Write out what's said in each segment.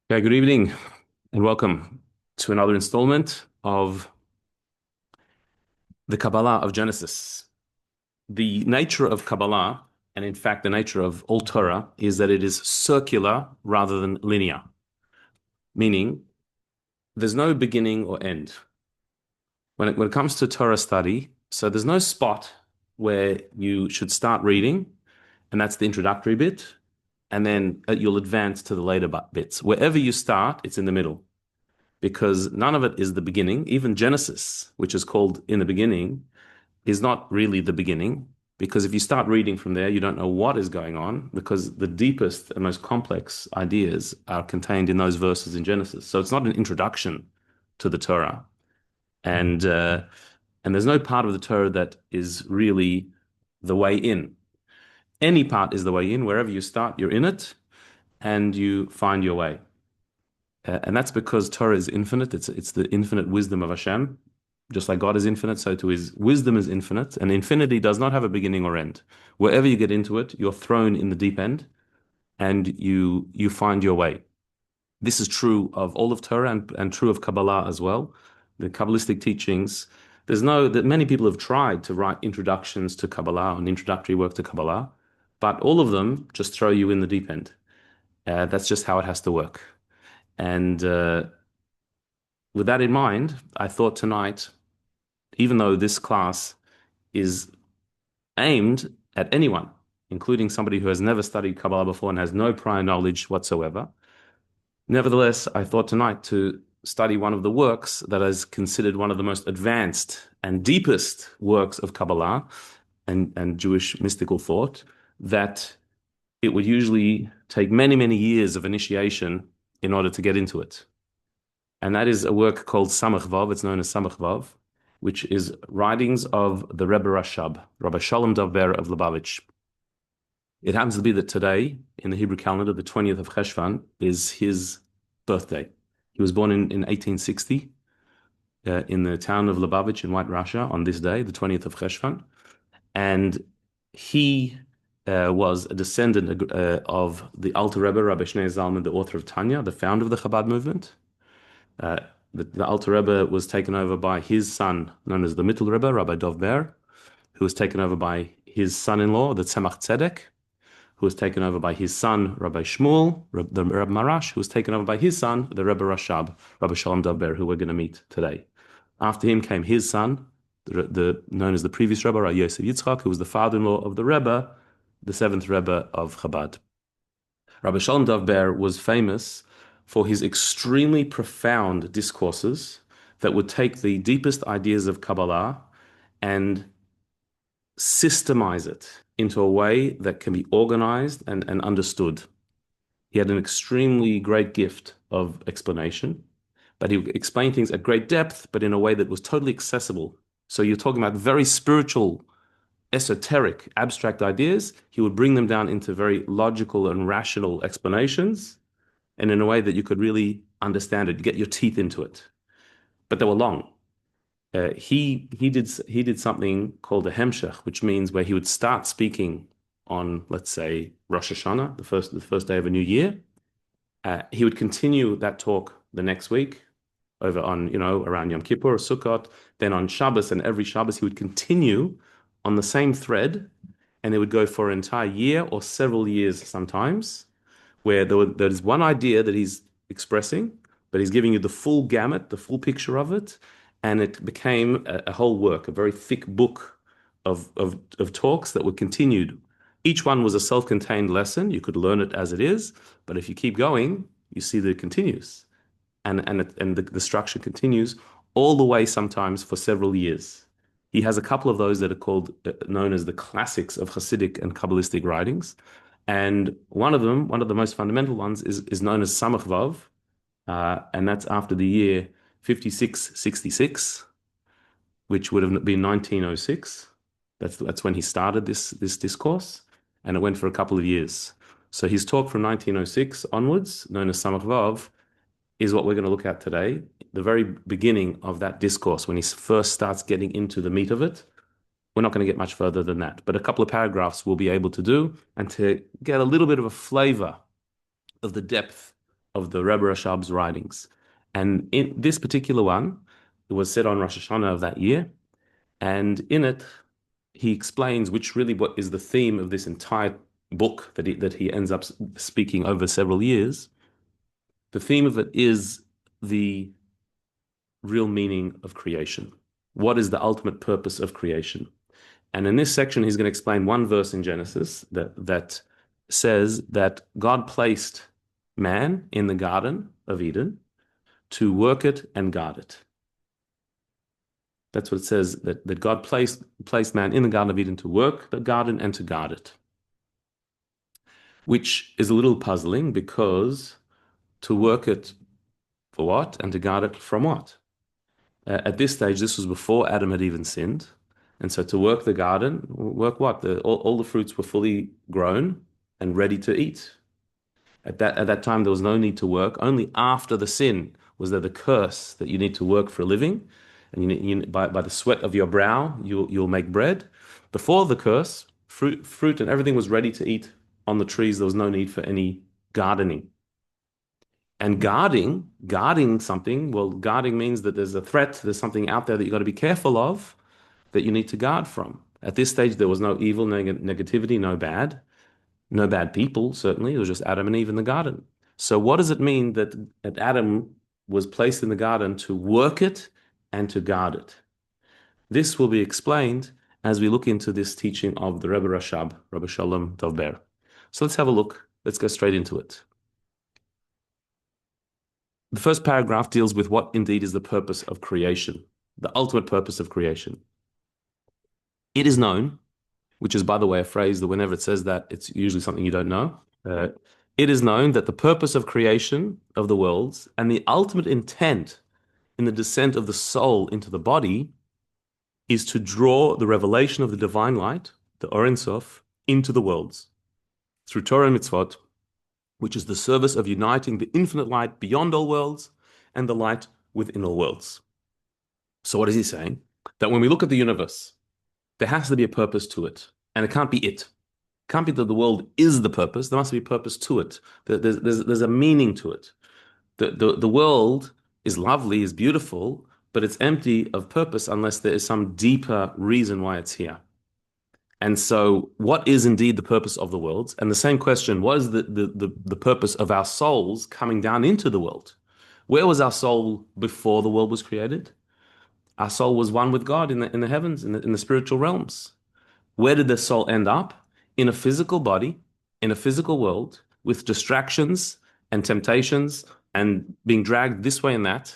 Okay, good evening and welcome to another installment of the Kabbalah of Genesis. The nature of Kabbalah, and in fact, the nature of all Torah, is that it is circular rather than linear, meaning there's no beginning or end. When it comes to Torah study, so there's no spot where you should start reading, and that's the introductory bit, and then you'll advance to the later bits. Wherever you start, it's in the middle, because none of it is the beginning. Even Genesis, which is called in the beginning, is not really the beginning, because if you start reading from there, you don't know what is going on, because the deepest and most complex ideas are contained in those verses in Genesis. So it's not an introduction to the Torah, and uh, and there's no part of the Torah that is really the way in. Any part is the way in. Wherever you start, you're in it, and you find your way. And that's because Torah is infinite. It's the infinite wisdom of Hashem. Just like God is infinite, so too his wisdom is infinite. And infinity does not have a beginning or end. Wherever you get into it, you're thrown in the deep end and you find your way. This is true of all of Torah and true of Kabbalah as well. The Kabbalistic teachings, there's no that many people have tried to write introductions to Kabbalah and introductory work to Kabbalah, but all of them just throw you in the deep end. That's just how it has to work. And with that in mind, I thought tonight, even though this class is aimed at anyone, including somebody who has never studied Kabbalah before and has no prior knowledge whatsoever, nevertheless, I thought tonight to study one of the works that is considered one of the most advanced and deepest works of Kabbalah and Jewish mystical thought, that it would usually take many, many years of initiation in order to get into it. And that is a work called Samach Vav. It's known as Samach Vav, which is writings of the Rebbe Rashab, Rabbi Shalom Dov Ber of Lubavitch. It happens to be that today, in the Hebrew calendar, the 20th of Cheshvan, is his birthday. He was born in 1860 in the town of Lubavitch in White Russia on this day, the 20th of Cheshvan. And he was a descendant of the Alter Rebbe, Rabbi Shneur Zalman, the author of Tanya, the founder of the Chabad movement. Uh, the Alter Rebbe was taken over by his son, known as the Mittel Rebbe, Rabbi Dov Ber, who was taken over by his son-in-law, the Tzemach Tzedek, who was taken over by his son, Rabbi Shmuel, the Rebbe Marash, who was taken over by his son, the Rebbe Rashab, Rabbi Shalom Dov Ber, who we're going to meet today. After him came his son, known as the previous Rebbe, Rabbi Yosef Yitzchak, who was the father-in-law of the Rebbe, the seventh Rebbe of Chabad. Rabbi Shalom Dov Ber was famous for his extremely profound discourses that would take the deepest ideas of Kabbalah and systemize it into a way that can be organized and understood. He had an extremely great gift of explanation, but he would explain things at great depth, but in a way that was totally accessible. So you're talking about very spiritual, esoteric, abstract ideas. He would bring them down into very logical and rational explanations, and in a way that you could really understand it, get your teeth into it. But they were long. He did something called a hemshech, which means where he would start speaking on, let's say, Rosh Hashanah, the first day of a new year. He would continue that talk the next week over on, around Yom Kippur or Sukkot. Then on Shabbos and every Shabbos, he would continue on the same thread, and it would go for an entire year or several years sometimes, where there's one idea that he's expressing, but he's giving you the full gamut, the full picture of it, and it became a whole work, a very thick book of talks that were continued. Each one was a self-contained lesson. You could learn it as it is, but if you keep going, you see that it continues, and the structure continues all the way, sometimes for several years. He has a couple of those that are called known as the classics of Hasidic and Kabbalistic writings. And one of them, one of the most fundamental ones, is known as Samach Vav, and that's after the year 5666, which would have been 1906. That's when he started this discourse, and it went for a couple of years. So his talk from 1906 onwards, known as Samach Vav, is what we're going to look at today. The very beginning of that discourse, when he first starts getting into the meat of it. We're not going to get much further than that, but a couple of paragraphs we'll be able to do, and to get a little bit of a flavor of the depth of the Rebbe Rashab's writings. And in this particular one, it was said on Rosh Hashanah of that year. And in it, he explains what is the theme of this entire book that he ends up speaking over several years. The theme of it is the real meaning of creation. What is the ultimate purpose of creation? And in this section, he's going to explain one verse in Genesis that says that God placed man in the Garden of Eden to work it and guard it. That's what it says, that God placed man in the Garden of Eden to work the garden and to guard it. Which is a little puzzling, because to work it for what and to guard it from what? At this stage, this was before Adam had even sinned. And so to work the garden, work what? All the fruits were fully grown and ready to eat. At that time, there was no need to work. Only after the sin was there the curse that you need to work for a living. And by the sweat of your brow, you'll make bread. Before the curse, fruit and everything was ready to eat on the trees. There was no need for any gardening. And guarding something, well, guarding means that there's a threat, there's something out there that you've got to be careful of, that you need to guard from. At this stage, there was no evil, negativity, no bad people, certainly. It was just Adam and Eve in the garden. So what does it mean that Adam was placed in the garden to work it and to guard it? This will be explained as we look into this teaching of the Rebbe Rashab, Rabbi Shalom Dovber. So let's have a look. Let's go straight into it. The first paragraph deals with what indeed is the purpose of creation, the ultimate purpose of creation. It is known, which is, by the way, a phrase that whenever it says that, it's usually something you don't know. It is known that the purpose of creation of the worlds and the ultimate intent in the descent of the soul into the body is to draw the revelation of the divine light, the Or Ein Sof, into the worlds through Torah and mitzvot, which is the service of uniting the infinite light beyond all worlds and the light within all worlds. So what is he saying? That when we look at the universe, there has to be a purpose to it, and it can't be it. It can't be that the world is the purpose. There must be a purpose to it. There's a meaning to it. The world is lovely, is beautiful, but it's empty of purpose unless there is some deeper reason why it's here. And so what is indeed the purpose of the worlds? And the same question, what is the purpose of our souls coming down into the world? Where was our soul before the world was created? Our soul was one with God in the heavens, in the spiritual realms. Where did the soul end up? In a physical body, in a physical world, with distractions and temptations and being dragged this way and that,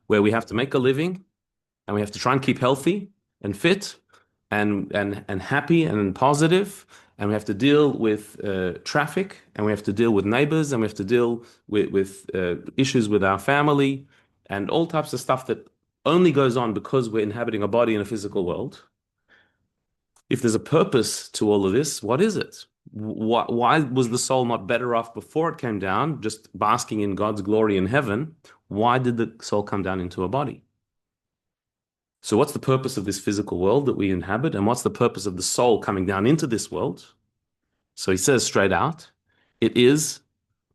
where we have to make a living and we have to try and keep healthy and fit and happy and positive, and we have to deal with traffic, and we have to deal with neighbors, and we have to deal with issues with our family, and all types of stuff that only goes on because we're inhabiting a body in a physical world. If there's a purpose to all of this, what is it? Why was the soul not better off before it came down, just basking in God's glory in heaven? Why did the soul come down into a body? So what's the purpose of this physical world that we inhabit? And what's the purpose of the soul coming down into this world? So he says straight out, it is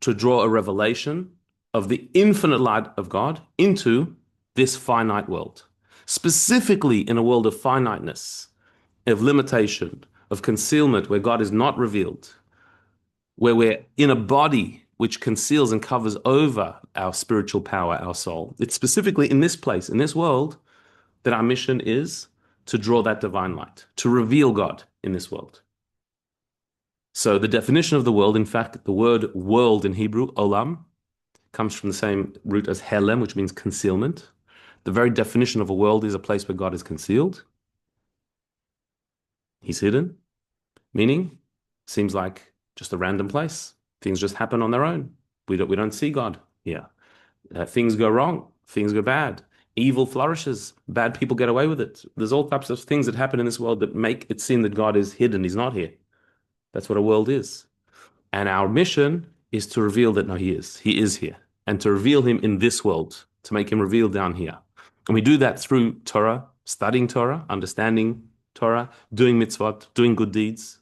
to draw a revelation of the infinite light of God into this finite world, specifically in a world of finiteness, of limitation, of concealment, where God is not revealed, where we're in a body which conceals and covers over our spiritual power, our soul. It's specifically in this place, in this world, that our mission is to draw that divine light, to reveal God in this world. So the definition of the world, in fact, the word world in Hebrew, olam, comes from the same root as helem, which means concealment. The very definition of a world is a place where God is concealed. He's hidden, meaning seems like just a random place. Things just happen on their own. We don't see God here. Things go wrong. Things go bad. Evil flourishes. Bad people get away with it. There's all types of things that happen in this world that make it seem that God is hidden. He's not here. That's what a world is. And our mission is to reveal that no, he is. He is here. And to reveal him in this world, to make him revealed down here. And we do that through Torah, studying Torah, understanding Torah, doing mitzvot, doing good deeds.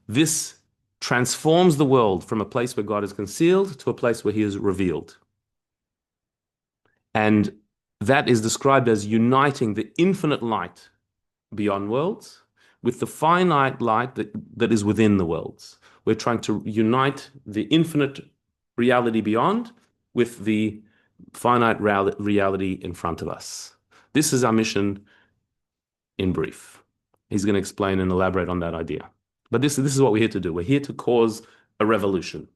This transforms the world from a place where God is concealed to a place where he is revealed. And that is described as uniting the infinite light beyond worlds with the finite light that is within the worlds. We're trying to unite the infinite reality beyond with the finite reality in front of us. This is our mission in brief. He's going to explain and elaborate on that idea. But this is what we're here to do. We're here to cause a revolution,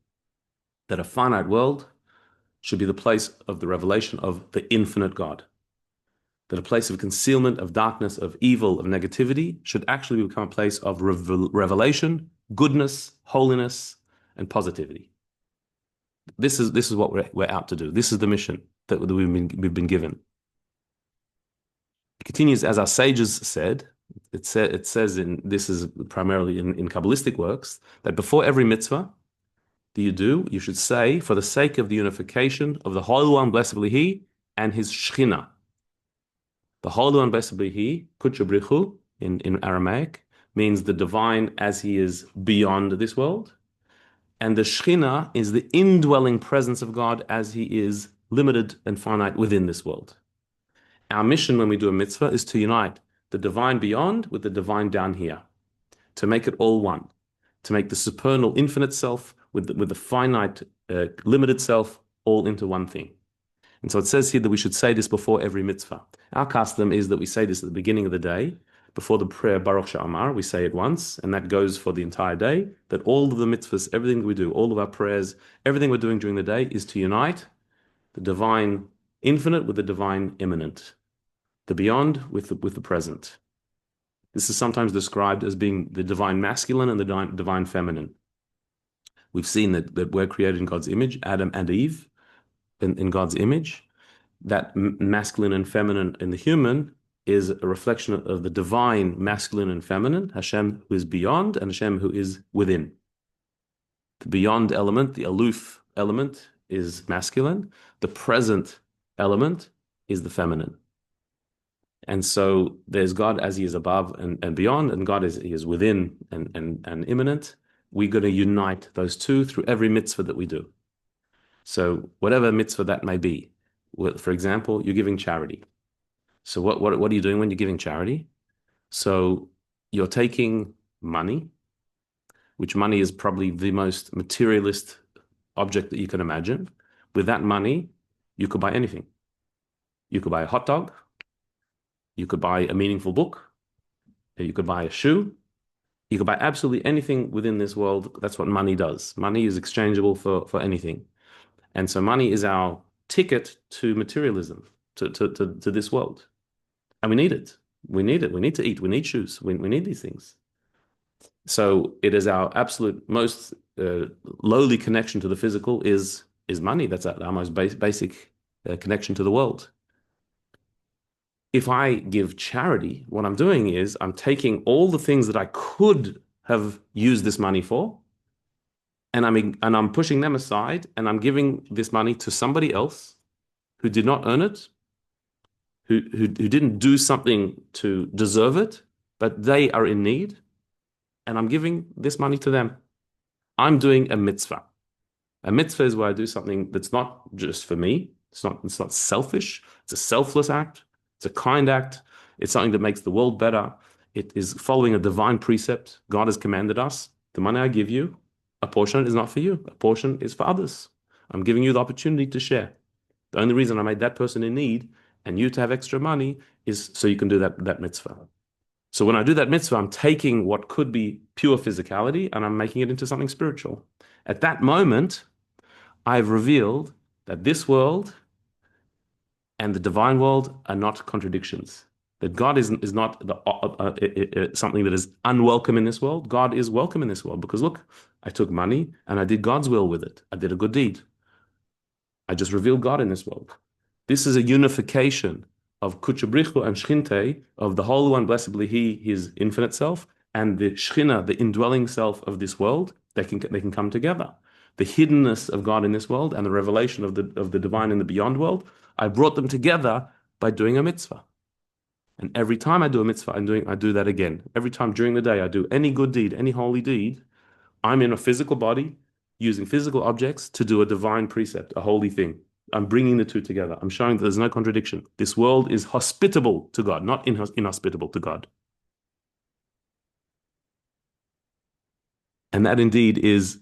that a finite world should be the place of the revelation of the infinite God. That a place of concealment, of darkness, of evil, of negativity should actually become a place of revelation, goodness, holiness, and positivity. This is what we're out to do. This is the mission that we've been given. It continues, as our sages said, it says this is primarily in Kabbalistic works, that before every mitzvah that you should say, for the sake of the unification of the Holy One, blessedly He, and His Shechina. The Holy One, blessedly He, Kutchabrichu, in Aramaic, means the divine as He is beyond this world. And the Shechina is the indwelling presence of God as He is limited and finite within this world. Our mission when we do a mitzvah is to unite the divine beyond with the divine down here, to make it all one, to make the supernal infinite self with the finite limited self all into one thing. And so it says here that we should say this before every mitzvah. Our custom is that we say this at the beginning of the day, before the prayer Baruch She'amar, we say it once, and that goes for the entire day, that all of the mitzvahs, everything we do, all of our prayers, everything we're doing during the day is to unite the divine infinite with the divine immanent, the beyond with the present. This is sometimes described as being the divine masculine and the divine feminine. We've seen that we're created in God's image, Adam and Eve, in God's image. That masculine and feminine in the human is a reflection of the divine masculine and feminine, Hashem who is beyond and Hashem who is within. The beyond element, the aloof element, is masculine. The present element is the feminine. And so there's God as He is above and beyond, and God as He is within and immanent. We're going to unite those two through every mitzvah that we do. So whatever mitzvah that may be, for example, you're giving charity. So what are you doing when you're giving charity? So you're taking money, which money is probably the most materialist object that you can imagine. With that money, you could buy anything. You could buy a hot dog. You could buy a meaningful book. You could buy a shoe. You could buy absolutely anything within this world. That's what money does. Money is exchangeable for anything. And so money is our ticket to materialism, to this world. And we need it. We need it. We need to eat. We need shoes. We need these things. So it is our absolute most lowly connection to the physical is money. That's our most basic connection to the world. If I give charity, what I'm doing is I'm taking all the things that I could have used this money for, and I'm pushing them aside, and I'm giving this money to somebody else who did not earn it, who didn't do something to deserve it, but they are in need, and I'm giving this money to them. I'm doing a mitzvah. A mitzvah is where I do something that's not just for me. It's not selfish. It's a selfless act. It's a kind act. It's something that makes the world better. It is following a divine precept. God has commanded us. The money I give you, a portion is not for you. A portion is for others. I'm giving you the opportunity to share. The only reason I made that person in need and you to have extra money is so you can do that mitzvah. So when I do that mitzvah, I'm taking what could be pure physicality and I'm making it into something spiritual. At that moment, I've revealed that this world and the divine world are not contradictions. That God is not something that is unwelcome in this world. God is welcome in this world because look, I took money and I did God's will with it. I did a good deed. I just revealed God in this world. This is a unification of Kutchabrichu and Shchinte, of the Holy One, blessedly He, His infinite self, and the Shechina, the indwelling self of this world. They can come together. The hiddenness of God in this world and the revelation of the divine in the beyond world, I brought them together by doing a mitzvah. And every time I do a mitzvah, I do that again. Every time during the day I do any good deed, any holy deed, I'm in a physical body using physical objects to do a divine precept, a holy thing. I'm bringing the two together. I'm showing that there's no contradiction. This world is hospitable to God, not inhospitable to God. And that indeed is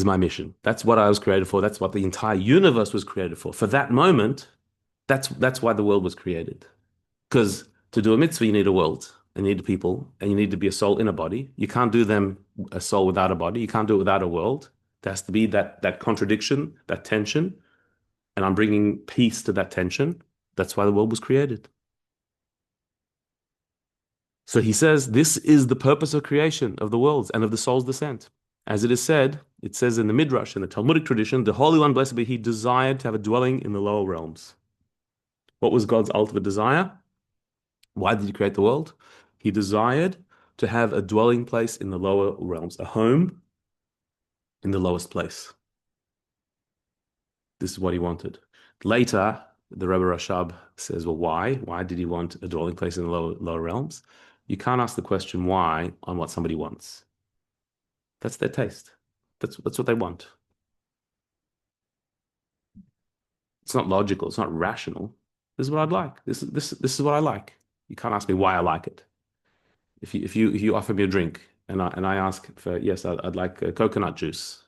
my mission. That's what I was created for. That's what the entire universe was created for. For that moment, that's why the world was created. Because to do a mitzvah, you need a world, and you need people, and you need to be a soul in a body. You can't do them a soul without a body. You can't do it without a world. There has to be that contradiction, that tension, and I'm bringing peace to that tension. That's why the world was created. So he says, this is the purpose of creation of the worlds and of the soul's descent. As it is said, it says in the Midrash, in the Talmudic tradition, the Holy One, blessed be He, desired to have a dwelling in the lower realms. What was God's ultimate desire? Why did He create the world? He desired to have a dwelling place in the lower realms, a home in the lowest place. This is what He wanted. Later, the Rebbe Rashab says, well, why? Why did He want a dwelling place in the lower realms? You can't ask the question why on what somebody wants. That's their taste. That's what they want. It's not logical. It's not rational. This is what I'd like. This is what I like. You can't ask me why I like it. If you offer me a drink and I ask for yes, I'd like coconut juice.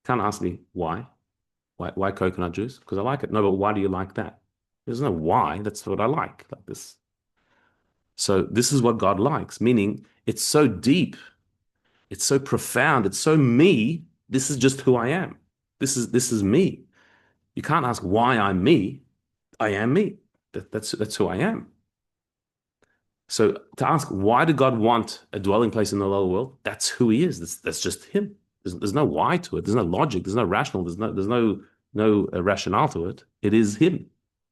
Can't ask me why. Why coconut juice? Because I like it. No, but why do you like that? There's no why. That's what I like this. So this is what God likes, meaning it's so deep, it's so profound, it's so me. This is just who I am. This is me. You can't ask why I'm me. I am me. That's who I am. So to ask why did God want a dwelling place in the lower world? That's who He is. That's just Him. There's no why to it. There's no logic. There's no rational. There's no rationale to it. It is Him.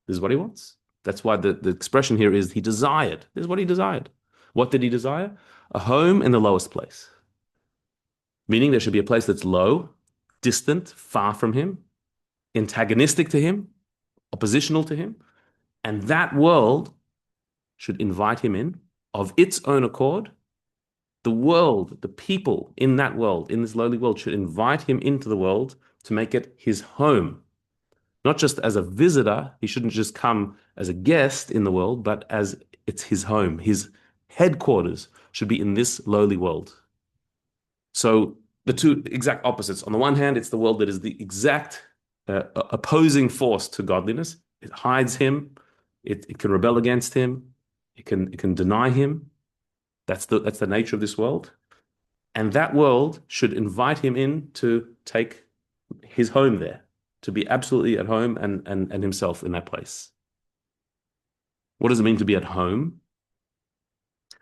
This is what He wants. That's why the expression here is He desired. This is what He desired. What did He desire? A home in the lowest place. Meaning there should be a place that's low, distant, far from Him, antagonistic to Him, oppositional to Him, and that world should invite Him in of its own accord. The world, the people in that world, in this lowly world, should invite Him into the world to make it His home. Not just as a visitor, He shouldn't just come as a guest in the world, but as it's His home. His headquarters should be in this lowly world. So the two exact opposites. On the one hand, it's the world that is the exact opposing force to godliness. It hides Him. It can rebel against Him. It can deny Him. That's the nature of this world. And that world should invite Him in to take His home there, to be absolutely at home and Himself in that place. What does it mean to be at home?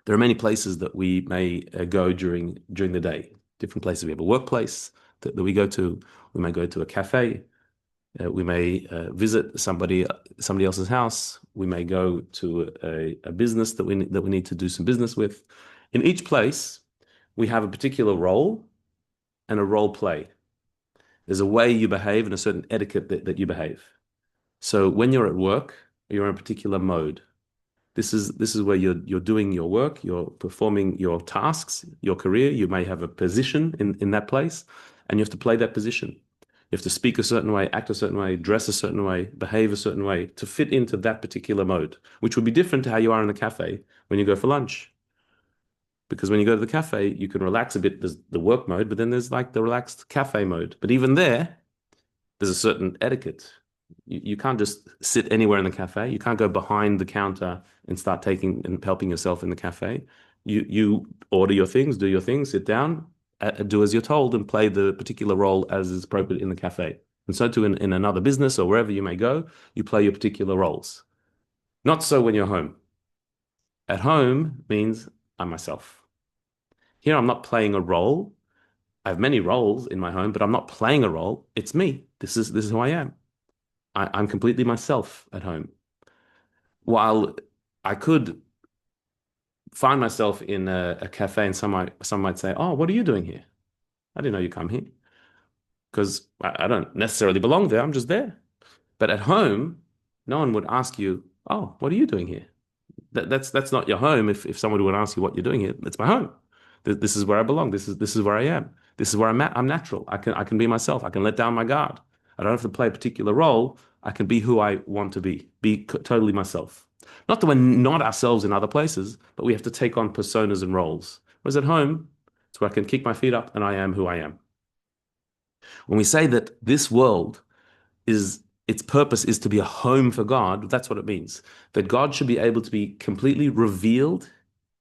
There are many places that we may go during the day. Different places. We have a workplace that we go to. We may go to a cafe. We may visit somebody else's house. We may go to a business that we need to do some business with. In each place, we have a particular role and a role play. There's a way you behave and a certain etiquette that you behave. So when you're at work, you're in a particular mode. This is where you're doing your work, you're performing your tasks, your career. You may have a position in that place, and you have to play that position. You have to speak a certain way, act a certain way, dress a certain way, behave a certain way to fit into that particular mode, which would be different to how you are in the cafe when you go for lunch. Because when you go to the cafe, you can relax a bit. There's the work mode, but then there's like the relaxed cafe mode. But even there's a certain etiquette. You can't just sit anywhere in the cafe. You can't go behind the counter and start taking and helping yourself in the cafe. You order your things, do your things, sit down, do as you're told, and play the particular role as is appropriate in the cafe. And so too in another business or wherever you may go, you play your particular roles. Not so when you're home. At home means I'm myself. Here I'm not playing a role. I have many roles in my home, but I'm not playing a role. It's me. This is who I am. I'm completely myself at home. While I could find myself in a cafe and some might say, "Oh, what are you doing here? I didn't know you come here." Because I don't necessarily belong there. I'm just there. But at home, no one would ask you, "Oh, what are you doing here?" That's not your home. If someone would ask you what you're doing here, it's my home. This is where I belong. This is where I am. This is where I'm at. I'm natural. I can be myself. I can let down my guard. I don't have to play a particular role. I can be who I want to be totally myself. Not that we're not ourselves in other places, but we have to take on personas and roles. Whereas at home, it's where I can kick my feet up and I am who I am. When we say that this world is its purpose is to be a home for God, that's what it means. That God should be able to be completely revealed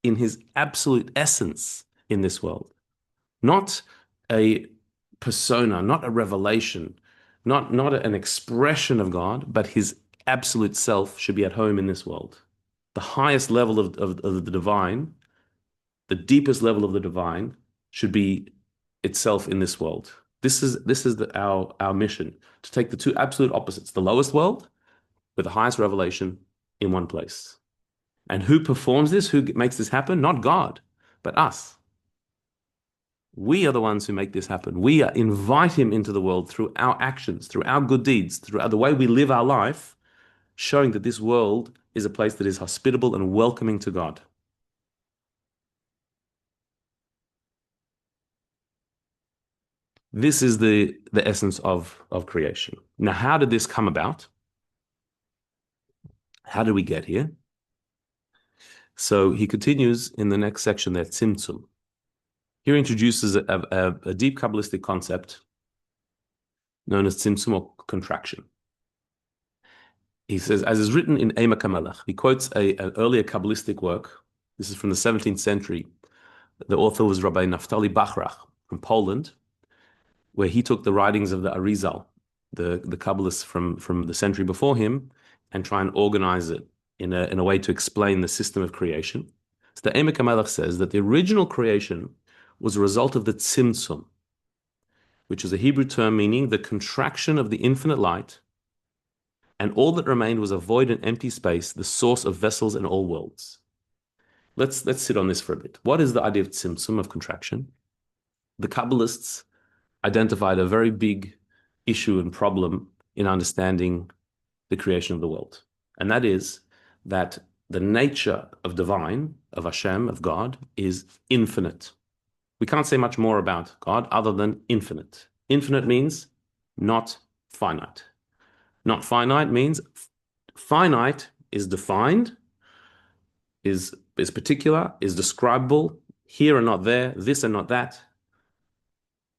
in his absolute essence in this world. Not a persona, not a revelation, not an expression of God, but his absolute self should be at home in this world. The highest level of the divine, the deepest level of the divine should be itself in this world. Our mission to take the two absolute opposites, the lowest world with the highest revelation in one place. And who performs this? Who makes this happen? Not God, but us. We are the ones who make this happen. We invite him into the world through our actions, through our good deeds, through the way we live our life, showing that this world is a place that is hospitable and welcoming to God. This is the essence of creation. Now, how did this come about? How did we get here? So he continues in the next section there, Tzimtzum. Here he introduces a deep Kabbalistic concept known as Tzimtzum or contraction. He says, as is written in Emek HaMelech, he quotes an earlier Kabbalistic work. This is from the 17th century. The author was Rabbi Naftali Bachrach from Poland, where he took the writings of the Arizal, the Kabbalists from the century before him, and try and organize it in a way to explain the system of creation. So the Emek HaMelech says that the original creation was a result of the Tzimtzum, which is a Hebrew term meaning the contraction of the infinite light, and all that remained was a void and empty space, the source of vessels and all worlds. Let's sit on this for a bit. What is the idea of Tzimtzum, of contraction? The Kabbalists identified a very big issue and problem in understanding the creation of the world. And that is that the nature of divine, of Hashem, of God, is infinite. We can't say much more about God other than infinite. Infinite means not finite. Not finite means finite is defined, is particular, is describable, here and not there, this and not that,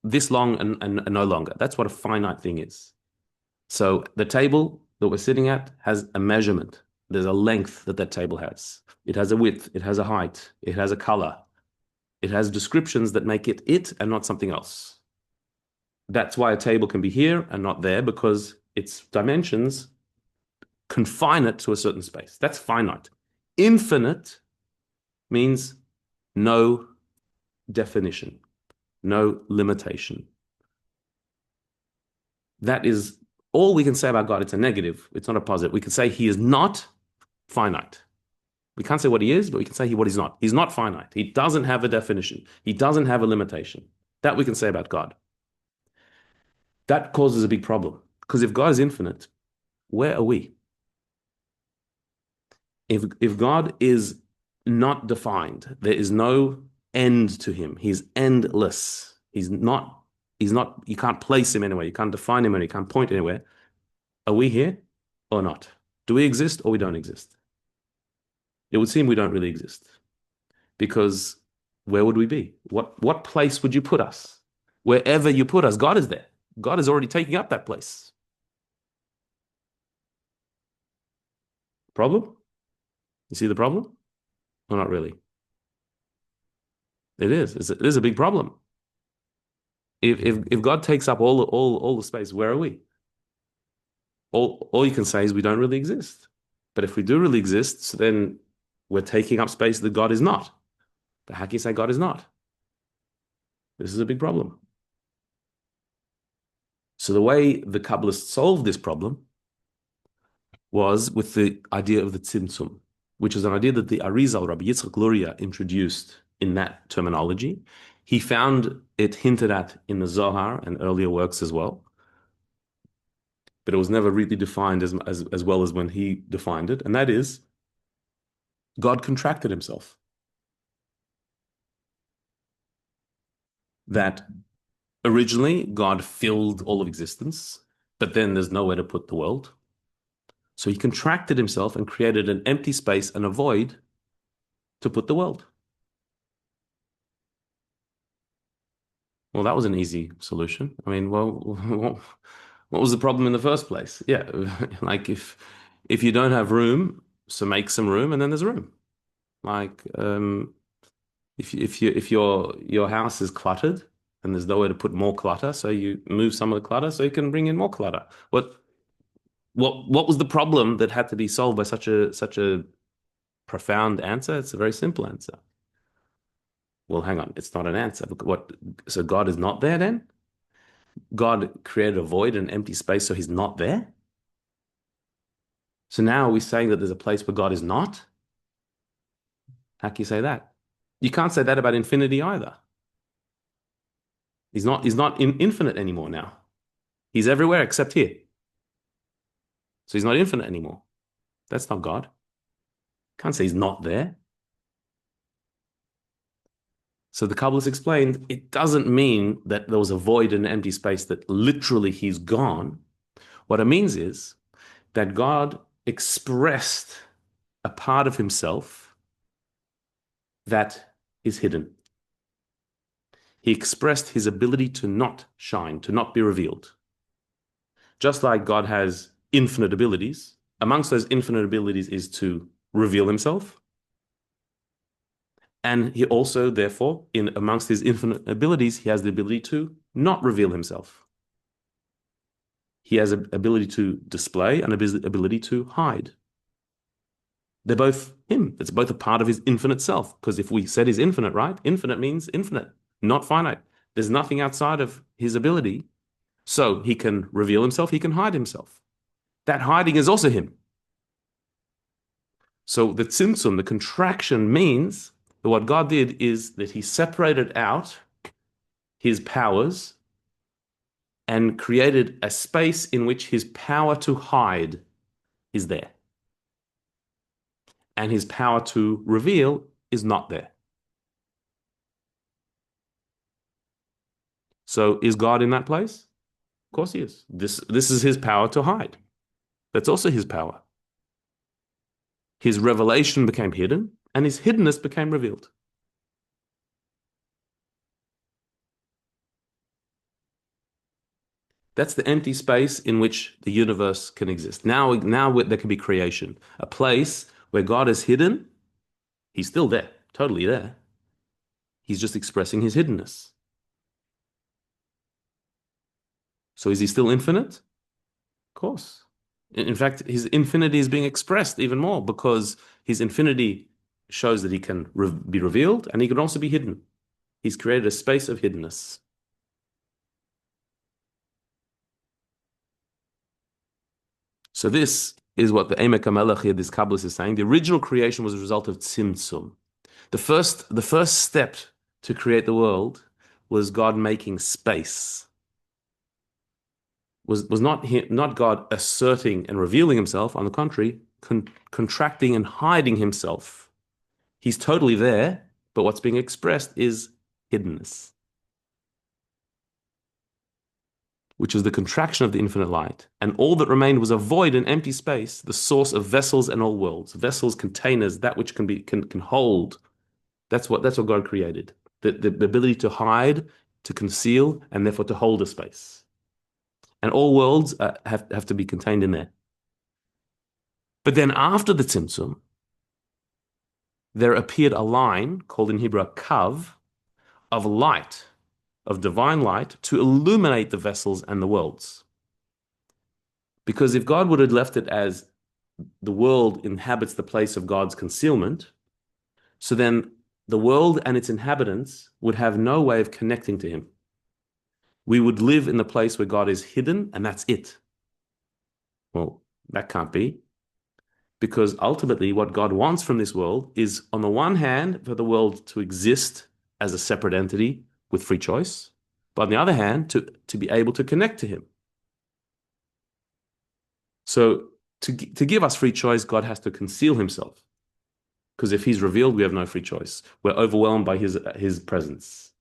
this long and no longer. That's what a finite thing is. So the table that we're sitting at has a measurement. There's a length that table has. It has a width, it has a height, it has a color. It has descriptions that make it and not something else. That's why a table can be here and not there, because its dimensions confine it to a certain space. That's finite. Infinite means no definition, no limitation. That is all we can say about God. It's a negative. It's not a positive. We can say he is not finite. We can't say what he is, but we can say what he's not. He's not finite. He doesn't have a definition. He doesn't have a limitation. That we can say about God. That causes a big problem. Because if God is infinite, where are we? If God is not defined, there is no end to him. He's endless. He's not, you can't place him anywhere. You can't define him anywhere. You can't point anywhere. Are we here or not? Do we exist or we don't exist? It would seem we don't really exist, because where would we be? What place would you put us? Wherever you put us, God is there. God is already taking up that place. Problem? You see the problem? Or not really? It is. It is a big problem. If God takes up all the space, where are we? All you can say is we don't really exist. But if we do really exist, so then we're taking up space that God is not. But how can you say God is not? This is a big problem. So the way the Kabbalists solved this problem was with the idea of the Tzimtzum, which is an idea that the Arizal, Rabbi Yitzchak Luria, introduced in that terminology. He found it hinted at in the Zohar and earlier works as well, but it was never really defined as well as when he defined it, and that is God contracted himself. That Originally, God filled all of existence, but then there's nowhere to put the world. So he contracted himself and created an empty space and a void to put the world. Well, that was an easy solution. I mean, well, what was the problem in the first place? Yeah, like if you don't have room, so make some room, and then there's room. Like if your house is cluttered and there's nowhere to put more clutter, so you move some of the clutter so you can bring in more clutter. What was the problem that had to be solved by such a profound answer? It's a very simple answer. Well, hang on, it's not an answer. So God is not there then? God created a void, an empty space, so he's not there? So now are we saying that there's a place where God is not? How can you say that? You can't say that about infinity either. He's not infinite anymore now. He's everywhere except here. So he's not infinite anymore. That's not God. Can't say he's not there. So the Kabbalists explained it doesn't mean that there was a void and an empty space that literally he's gone. What it means is that God expressed a part of himself that is hidden. He expressed his ability to not shine, to not be revealed. Just like God has infinite abilities, amongst those infinite abilities is to reveal himself. And he also, therefore, amongst his infinite abilities, he has the ability to not reveal himself. He has an ability to display and an ability to hide. They're both him. It's both a part of his infinite self. Because if we said he's infinite, right? Infinite means infinite, not finite. There's nothing outside of his ability. So he can reveal himself, he can hide himself. That hiding is also him. So the Tzimtzum, the contraction, means that what God did is that he separated out his powers and created a space in which his power to hide is there. And his power to reveal is not there. So is God in that place? Of course he is. This is his power to hide. That's also his power. His revelation became hidden, and his hiddenness became revealed. That's the empty space in which the universe can exist. Now there can be creation. A place where God is hidden, he's still there, totally there. He's just expressing his hiddenness. So is he still infinite? Of course. In fact, his infinity is being expressed even more because his infinity shows that he can be revealed and he can also be hidden. He's created a space of hiddenness. So this is what the Emek HaMelech here, this Kabbalist is saying. The original creation was a result of Tzimtzum. The first step to create the world was God making space. Was not God asserting and revealing himself. On the contrary, contracting and hiding himself. He's totally there, but what's being expressed is hiddenness, which is the contraction of the infinite light. And all that remained was a void, an empty space, the source of vessels and all worlds. Vessels, containers, that which can hold. That's what God created. The ability to hide, to conceal, and therefore to hold a space. And all worlds have to be contained in there. But then after the Tzimtzum, there appeared a line called in Hebrew a kav of light, of divine light, to illuminate the vessels and the worlds. Because if God would have left it as the world inhabits the place of God's concealment, so then the world and its inhabitants would have no way of connecting to him. We would live in the place where God is hidden, and that's it. Well, that can't be. Because ultimately, what God wants from this world is, on the one hand, for the world to exist as a separate entity with free choice, but on the other hand, to be able to connect to him. So to give us free choice, God has to conceal himself. Because if he's revealed, we have no free choice. We're overwhelmed by his presence.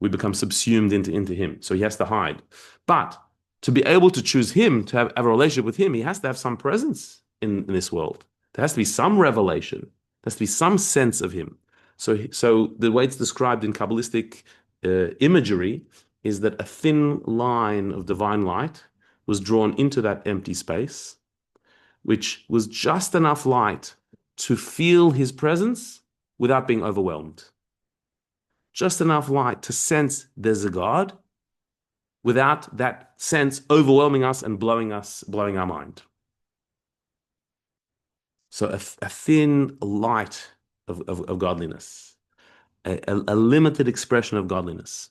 We become subsumed into him. So he has to hide. But to be able to choose him, to have a relationship with him, he has to have some presence in this world. There has to be some revelation. There has to be some sense of him. So the way it's described in Kabbalistic imagery is that a thin line of divine light was drawn into that empty space, which was just enough light to feel his presence without being overwhelmed. Just enough light to sense there's a God without that sense overwhelming us and blowing our mind. So a thin light of godliness, a limited expression of godliness.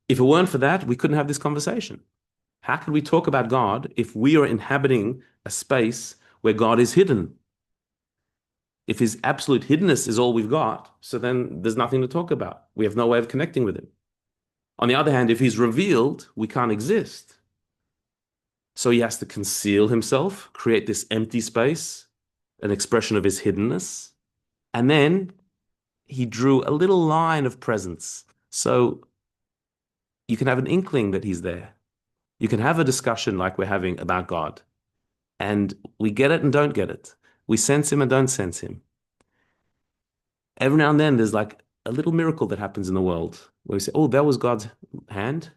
If it weren't for that, we couldn't have this conversation. How could we talk about God if we are inhabiting a space where God is hidden? If his absolute hiddenness is all we've got, so then there's nothing to talk about. We have no way of connecting with him. On the other hand, if he's revealed, we can't exist. So he has to conceal himself, create this empty space, an expression of his hiddenness. And then he drew a little line of presence. So you can have an inkling that he's there. You can have a discussion like we're having about God. And we get it and don't get it. We sense him and don't sense him. Every now and then there's like a little miracle that happens in the world where we say, oh, that was God's hand.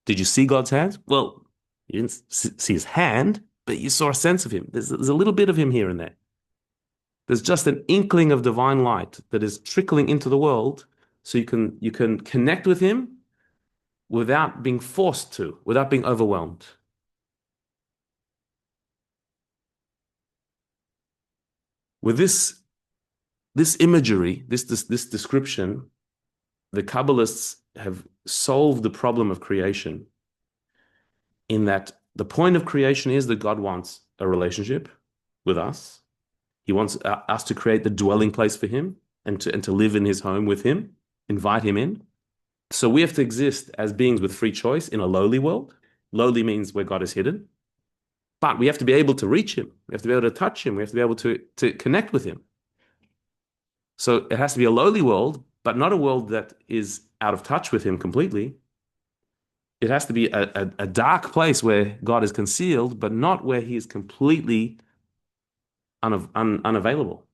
Did you see God's hand? Well, you didn't see his hand, but you saw a sense of him. There's a little bit of him here and there. There's just an inkling of divine light that is trickling into the world, so you can connect with him without being forced to, without being overwhelmed. With this imagery, this description, the Kabbalists have solved the problem of creation in that the point of creation is that God wants a relationship with us. He wants us to create the dwelling place for him and to live in his home with him, invite him in. So we have to exist as beings with free choice in a lowly world. Lowly means where God is hidden. But we have to be able to reach him. We have to be able to touch him. We have to be able to connect with him. So it has to be a lowly world, but not a world that is out of touch with him completely. It has to be a dark place where God is concealed, but not where he is completely unavailable.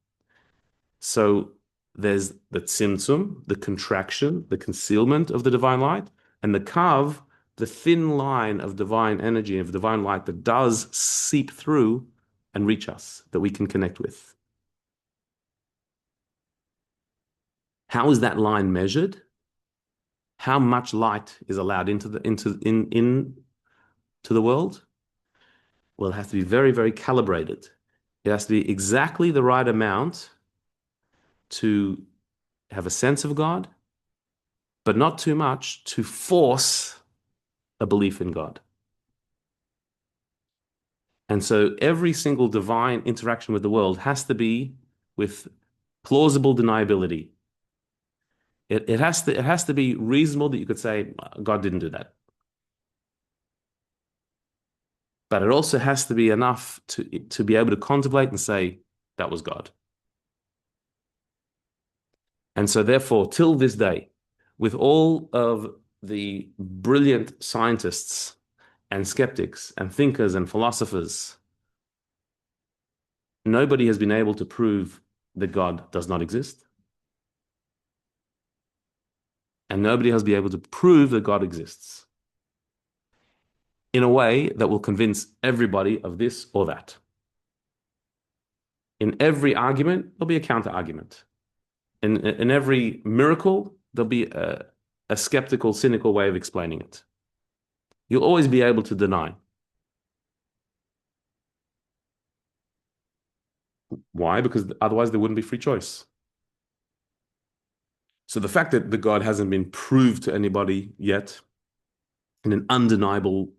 So there's the Tzimtzum, the contraction, the concealment of the divine light, and the Kav, the thin line of divine energy, of divine light that does seep through and reach us, that we can connect with. How is that line measured? How much light is allowed into the world? Well, it has to be very, very calibrated. It has to be exactly the right amount to have a sense of God, but not too much to force a belief in God. And so every single divine interaction with the world has to be with plausible deniability. It has to be reasonable that you could say, God didn't do that. But it also has to be enough to be able to contemplate and say, that was God. And so therefore, till this day, with all of the brilliant scientists and skeptics and thinkers and philosophers, nobody has been able to prove that God does not exist. And nobody has been able to prove that God exists in a way that will convince everybody of this or that. In every argument, there'll be a counter argument. In every miracle, there'll be a skeptical, cynical way of explaining it. You'll always be able to deny. Why? Because otherwise there wouldn't be free choice. So the fact that the God hasn't been proved to anybody yet in an undeniable,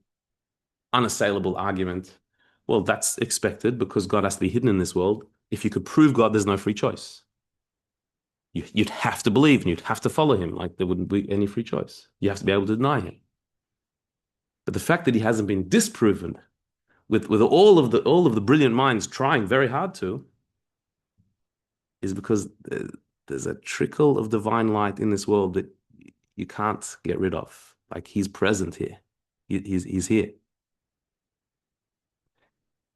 unassailable argument, well, that's expected because God has to be hidden in this world. If you could prove God, there's no free choice. You'd have to believe and you'd have to follow him, like there wouldn't be any free choice. You have to be able to deny him. But the fact that he hasn't been disproven with all of the brilliant minds trying very hard to, is because there's a trickle of divine light in this world that you can't get rid of. Like he's present here. He's here.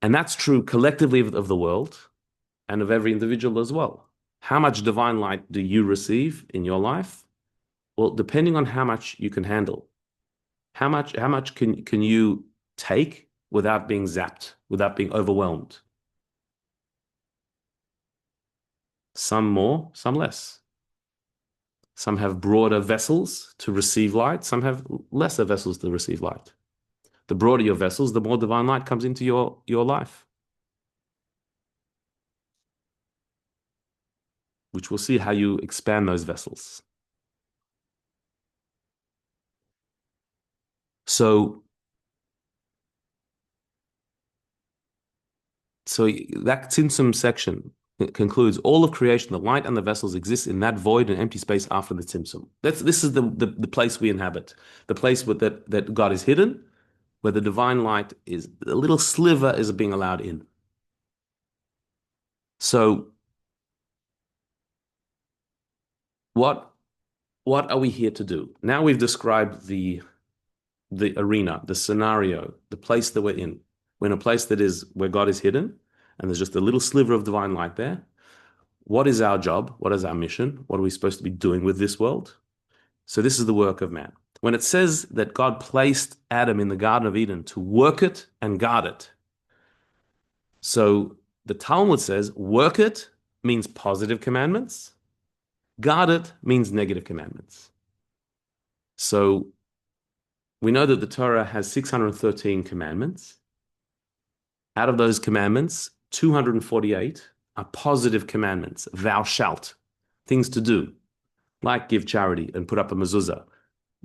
And that's true collectively of the world and of every individual as well. How much divine light do you receive in your life? Well, depending on how much you can handle. How much can you take without being zapped, without being overwhelmed? Some more, some less. Some have broader vessels to receive light, some have lesser vessels to receive light. The broader your vessels, the more divine light comes into your life, which we'll see how you expand those vessels. So, so that Tzimtzum section concludes all of creation, the light and the vessels exist in that void and empty space after the Tzimtzum. This is the place we inhabit, the place that God is hidden, where the divine light is a little sliver is being allowed in. So what what are we here to do? Now we've described the arena, the scenario, the place that we're in. We're in a place that is where God is hidden, and there's just a little sliver of divine light there. What is our job? What is our mission? What are we supposed to be doing with this world? So this is the work of man. When it says that God placed Adam in the Garden of Eden to work it and guard it, so the Talmud says work it means positive commandments, guard it means negative commandments. So we know that the Torah has 613 commandments. Out of those commandments, 248 are positive commandments, thou shalt, things to do, like give charity and put up a mezuzah.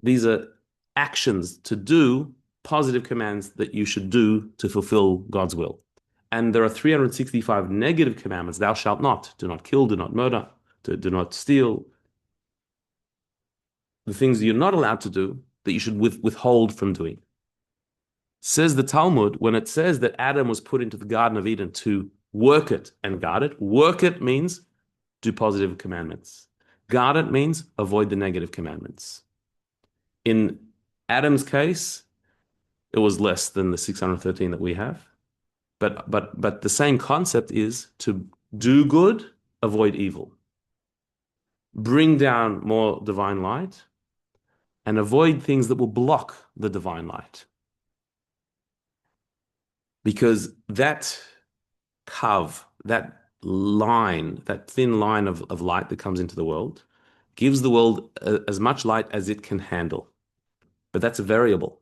These are actions to do, positive commands that you should do to fulfill God's will. And there are 365 negative commandments, thou shalt not, do not kill, do not murder, do not steal. The things you're not allowed to do that you should withhold from doing. Says the Talmud, when it says that Adam was put into the Garden of Eden to work it and guard it, work it means do positive commandments. Guard it means avoid the negative commandments. In Adam's case, it was less than the 613 that we have. But the same concept is to do good, avoid evil. Bring down more divine light and avoid things that will block the divine light. Because that kav, that line, that thin line of light that comes into the world, gives the world as much light as it can handle. But that's a variable.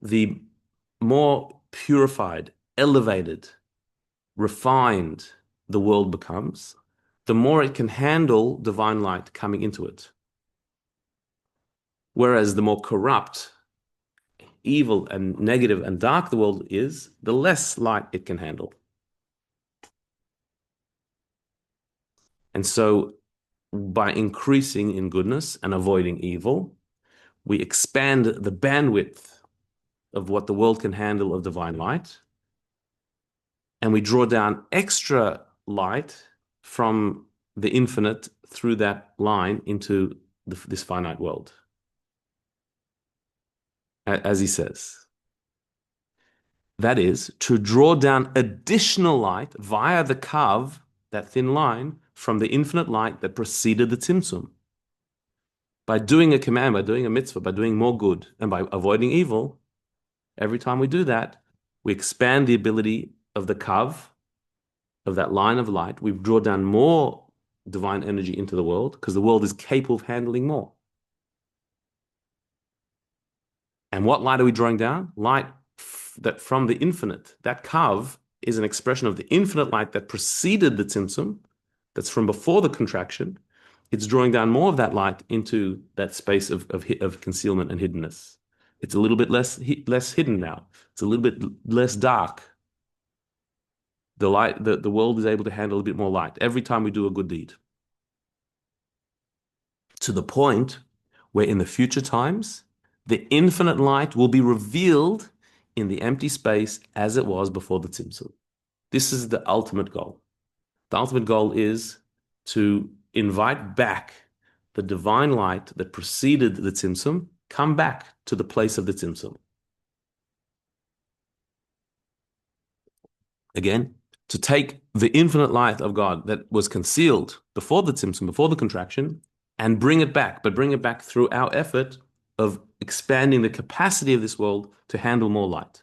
The more purified, elevated, refined the world becomes, the more it can handle divine light coming into it. Whereas the more corrupt, evil and negative and dark the world is, the less light it can handle. And so by increasing in goodness and avoiding evil, we expand the bandwidth of what the world can handle of divine light, and we draw down extra light from the infinite through that line into this finite world. As he says, that is to draw down additional light via the kav, that thin line, from the infinite light that preceded the Tzimtzum. By doing a command, by doing a mitzvah, by doing more good, and by avoiding evil, every time we do that, we expand the ability of the kav, of that line of light. We draw down more divine energy into the world because the world is capable of handling more. And what light are we drawing down? Light that from the infinite. That kav is an expression of the infinite light that preceded the Tzimtzum, that's from before the contraction. It's drawing down more of that light into that space of concealment and hiddenness. It's a little bit less hidden now. It's a little bit less dark. The world is able to handle a bit more light every time we do a good deed. To the point where in the future times, the infinite light will be revealed in the empty space as it was before the Tzimtzum. This is the ultimate goal. The ultimate goal is to invite back the divine light that preceded the Tzimtzum come back to the place of the Tzimtzum. Again, to take the infinite light of God that was concealed before the Tzimtzum, before the contraction, and bring it back, but bring it back through our effort of expanding the capacity of this world to handle more light.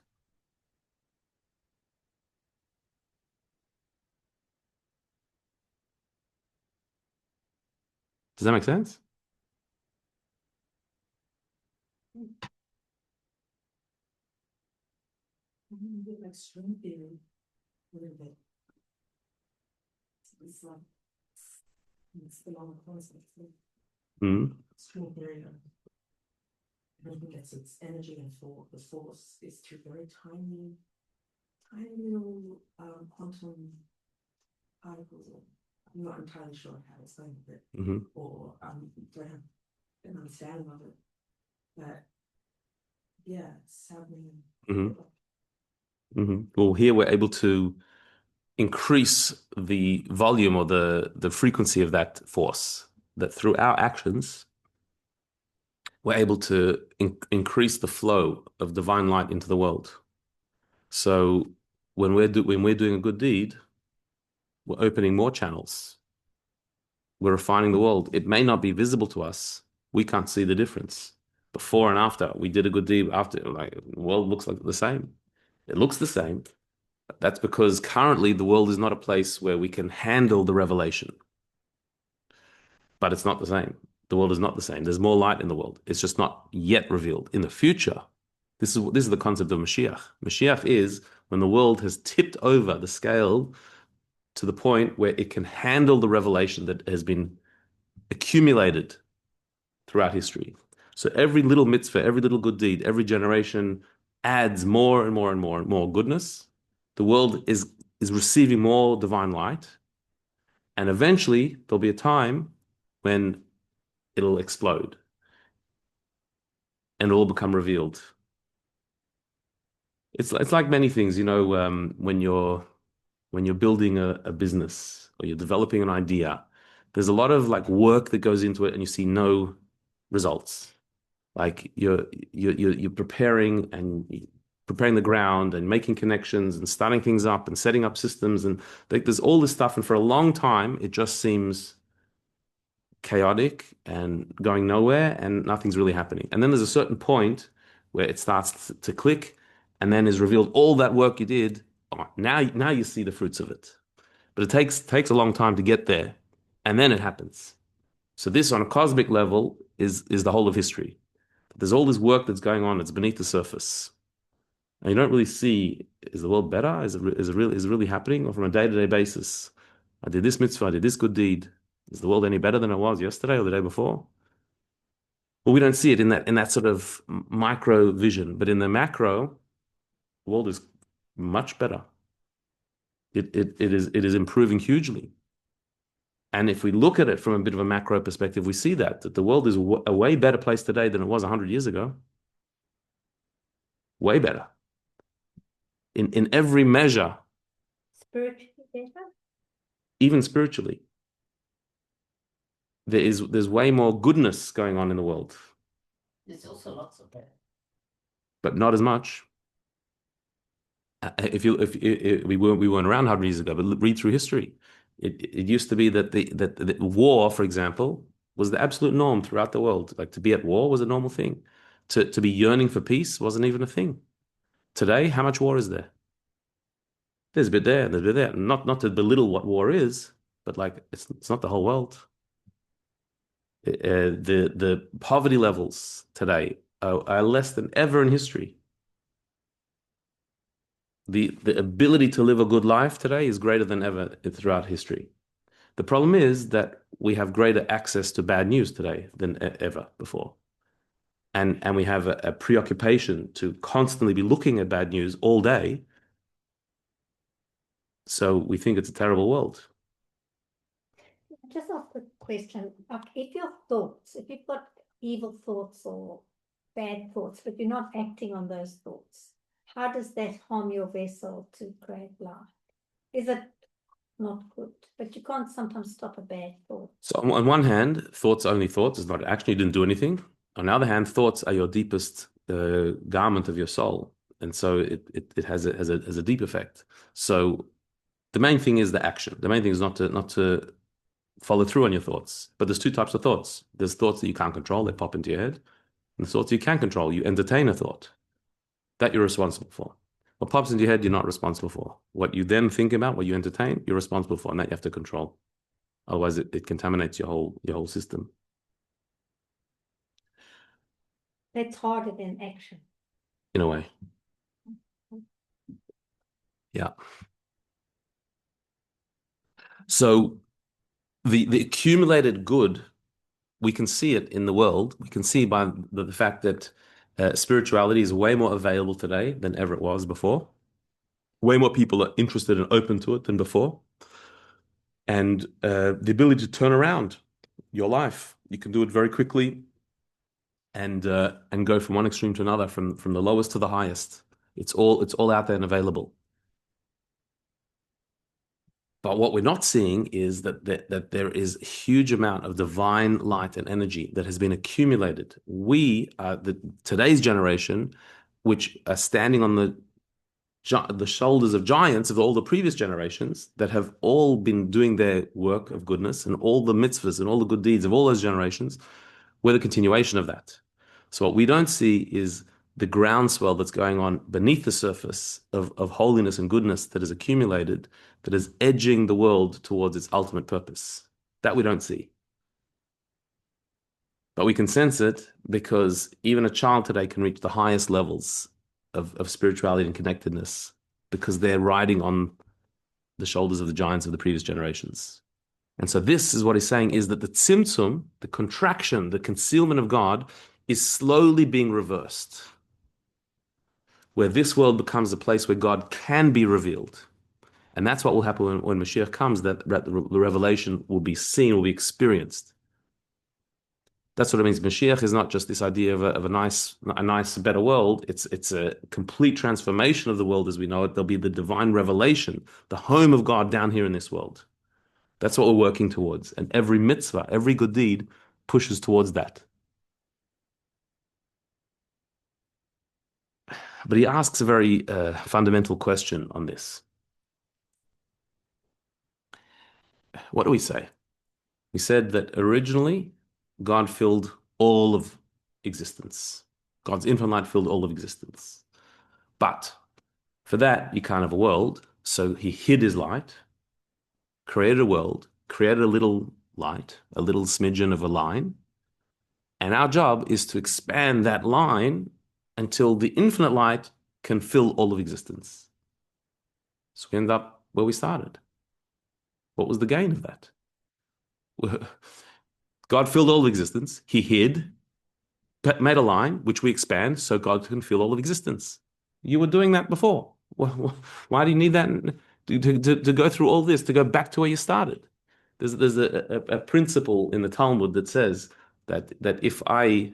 Does that make sense? Like string theory, a little bit. It's like it's the long concept. String theory. I don't think it's energy and force. The force is through very tiny little quantum particles. I'm not entirely sure how to explain it, or don't have an understanding of it. But yeah, it's happening. Well, here we're able to increase the volume or the frequency of that force, that through our actions, we're able to increase the flow of divine light into the world. So when we're doing a good deed, we're opening more channels. We're refining the world. It may not be visible to us. We can't see the difference. Before and after, we did a good deed. After, like, the world looks like the same. It looks the same. That's because currently the world is not a place where we can handle the revelation. But it's not the same. The world is not the same. There's more light in the world. It's just not yet revealed. In the future, this is the concept of Mashiach. Mashiach is when the world has tipped over the scale to the point where it can handle the revelation that has been accumulated throughout history. So every little mitzvah, every little good deed, every generation adds more and more and more and more goodness. The world is receiving more divine light. And eventually there'll be a time when it'll explode and it'll become revealed. It's like many things, when you're building a business or you're developing an idea, there's a lot of like work that goes into it and you see no results. Like you're preparing the ground and making connections and starting things up and setting up systems, and there's all this stuff, and for a long time it just seems chaotic and going nowhere and nothing's really happening. And then there's a certain point where it starts to click, and then is revealed all that work you did. Oh, now you see the fruits of it. But it takes a long time to get there, and then it happens. So this, on a cosmic level, is the whole of history. There's all this work that's going on. It's beneath the surface, and you don't really see, is the world better? Is it really happening? Or from a day-to-day basis, I did this mitzvah, I did this good deed. Is the world any better than it was yesterday or the day before? Well, we don't see it in that sort of micro vision, but in the macro, the world is much better. It is improving hugely. And if we look at it from a bit of a macro perspective, we see that the world is a way better place today than it was 100 years ago. Way better. In every measure. Spiritually better? Even spiritually. There's way more goodness going on in the world. There's also lots of bad. But not as much. If we weren't around 100 years ago, but read through history. It used to be that the war, for example, was the absolute norm throughout the world. Like, to be at war was a normal thing. To be yearning for peace wasn't even a thing. Today, how much war is there? There's a bit there, and there's a bit there. Not to belittle what war is, but like it's not the whole world. The poverty levels today are less than ever in history. The ability to live a good life today is greater than ever throughout history. The problem is that we have greater access to bad news today than ever before. And we have a preoccupation to constantly be looking at bad news all day. So we think it's a terrible world. Just ask a question. If you've got evil thoughts or bad thoughts, but you're not acting on those thoughts, how does that harm your vessel to create light? Is it not good. But you can't sometimes stop a bad thought. So on one hand, thoughts are only thoughts. It's not action. You didn't do anything. On the other hand, thoughts are your deepest garment of your soul. And so it has a deep effect. So the main thing is the action. The main thing is not to follow through on your thoughts. But there's two types of thoughts. There's thoughts that you can't control, they pop into your head. And the thoughts you can control. You entertain a thought. That you're responsible for. What pops into your head, you're not responsible for. What you then think about, what you entertain, you're responsible for, and that you have to control. Otherwise, it contaminates your whole system. That's harder than action. In a way. Yeah. So the accumulated good, we can see it in the world. We can see by the fact that spirituality is way more available today than ever it was before. Way more people are interested and open to it than before. And the ability to turn around your life, you can do it very quickly and go from one extreme to another, from the lowest to the highest. It's all out there and available. But what we're not seeing is that there is a huge amount of divine light and energy that has been accumulated. We are today's generation, which are standing on the shoulders of giants of all the previous generations that have all been doing their work of goodness, and all the mitzvahs and all the good deeds of all those generations. We're the continuation of that. So what we don't see is the groundswell that's going on beneath the surface of holiness and goodness that is accumulated, that is edging the world towards its ultimate purpose. That we don't see. But we can sense it because even a child today can reach the highest levels of spirituality and connectedness because they're riding on the shoulders of the giants of the previous generations. And so this is what he's saying, is that the Tzimtzum, the contraction, the concealment of God, is slowly being reversed, where this world becomes a place where God can be revealed. And that's what will happen when Mashiach comes, that the revelation will be seen, will be experienced. That's what it means. Mashiach is not just this idea of a nice, better world. It's a complete transformation of the world as we know it. There'll be the divine revelation, the home of God down here in this world. That's what we're working towards. And every mitzvah, every good deed pushes towards that. But he asks a very fundamental question on this. What do we say? We said that originally God filled all of existence. God's infinite light filled all of existence. But for that, you can't have a world. So he hid his light, created a world, created a little light, a little smidgen of a line. And our job is to expand that line until the infinite light can fill all of existence. So we end up where we started. What was the gain of that? God filled all of existence. He hid, made a line, which we expand so God can fill all of existence. You were doing that before. Why do you need that to go through all this, to go back to where you started? There's a principle in the Talmud that says that if I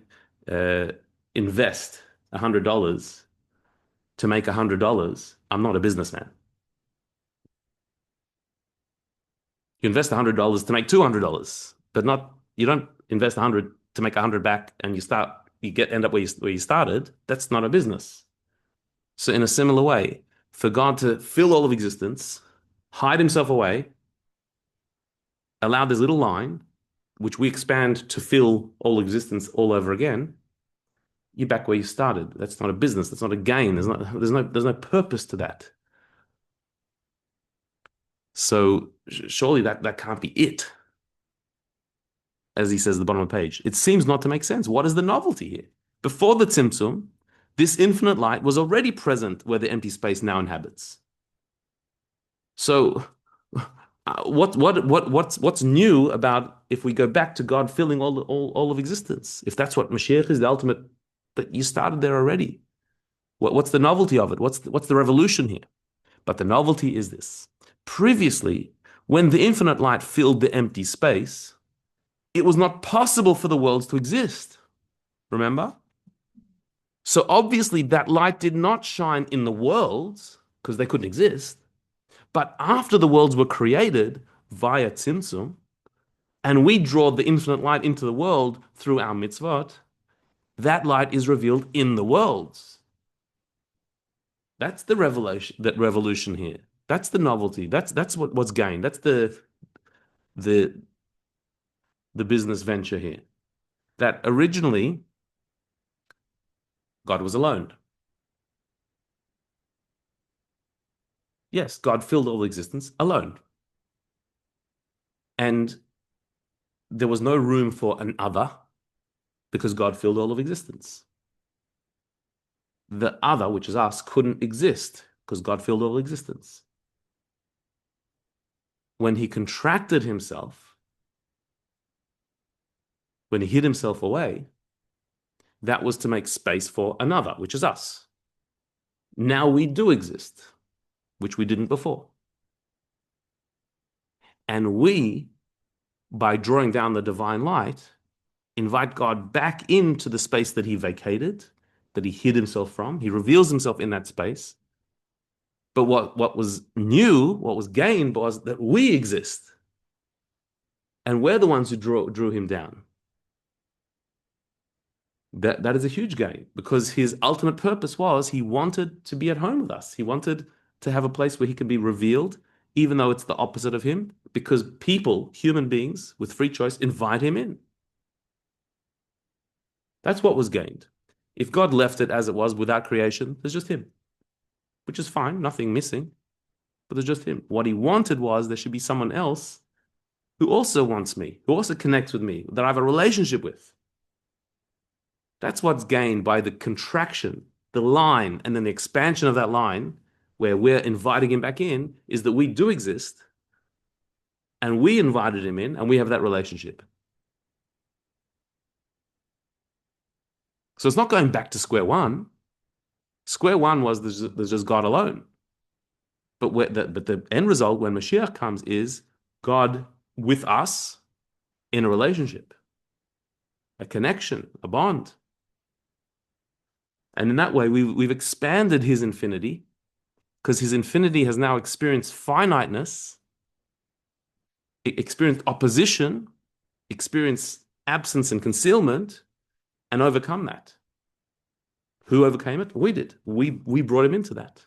invest $100 to make $100, I'm not a businessman. You invest $100 to make $200, but you don't invest 100 to make 100 back, and end up where you started. That's not a business. So in a similar way, for God to fill all of existence, hide himself away, allow this little line, which we expand to fill all existence all over again, you're back where you started. That's not a business. That's not a gain. There's no purpose to that. So surely that can't be it. As he says at the bottom of the page, it seems not to make sense. What is the novelty here? Before the Tzimtzum, this infinite light was already present where the empty space now inhabits. So what's new about if we go back to God filling all of existence? If that's what Mashiach is, the ultimate, but you started there already. What's the novelty of it? What's the revolution here? But the novelty is this. Previously, when the infinite light filled the empty space, it was not possible for the worlds to exist. Remember? So obviously that light did not shine in the worlds because they couldn't exist, But after the worlds were created via Tzimtzum, and we draw the infinite light into the world through our mitzvot, that light is revealed in the worlds. That's the revolution here. That's the novelty. That's what's gained. That's the business venture here. That originally God was alone. Yes, God filled all existence alone. And there was no room for an other because God filled all of existence. The other, which is us, couldn't exist because God filled all existence. When he contracted himself, when he hid himself away, that was to make space for another, which is us. Now we do exist, which we didn't before. And we, by drawing down the divine light, invite God back into the space that he vacated, that he hid himself from. He reveals himself in that space. But what was new, what was gained, was that we exist. And we're the ones who drew him down. That is a huge gain, because his ultimate purpose was he wanted to be at home with us. He wanted to have a place where he could be revealed, even though it's the opposite of him, because people, human beings with free choice, invite him in. That's what was gained. If God left it as it was without creation, there's just him, which is fine, nothing missing, but there's just him. What he wanted was there should be someone else who also wants me, who also connects with me, that I have a relationship with. That's what's gained by the contraction, the line, and then the expansion of that line, where we're inviting him back in, is that we do exist, and we invited him in, and we have that relationship. So it's not going back to square one. Square one was there's just God alone. But the end result, when Mashiach comes, is God with us in a relationship, a connection, a bond. And in that way, we've expanded his infinity, because his infinity has now experienced finiteness, experienced opposition, experienced absence and concealment, and overcome that. Who overcame it? We did. We brought him into that.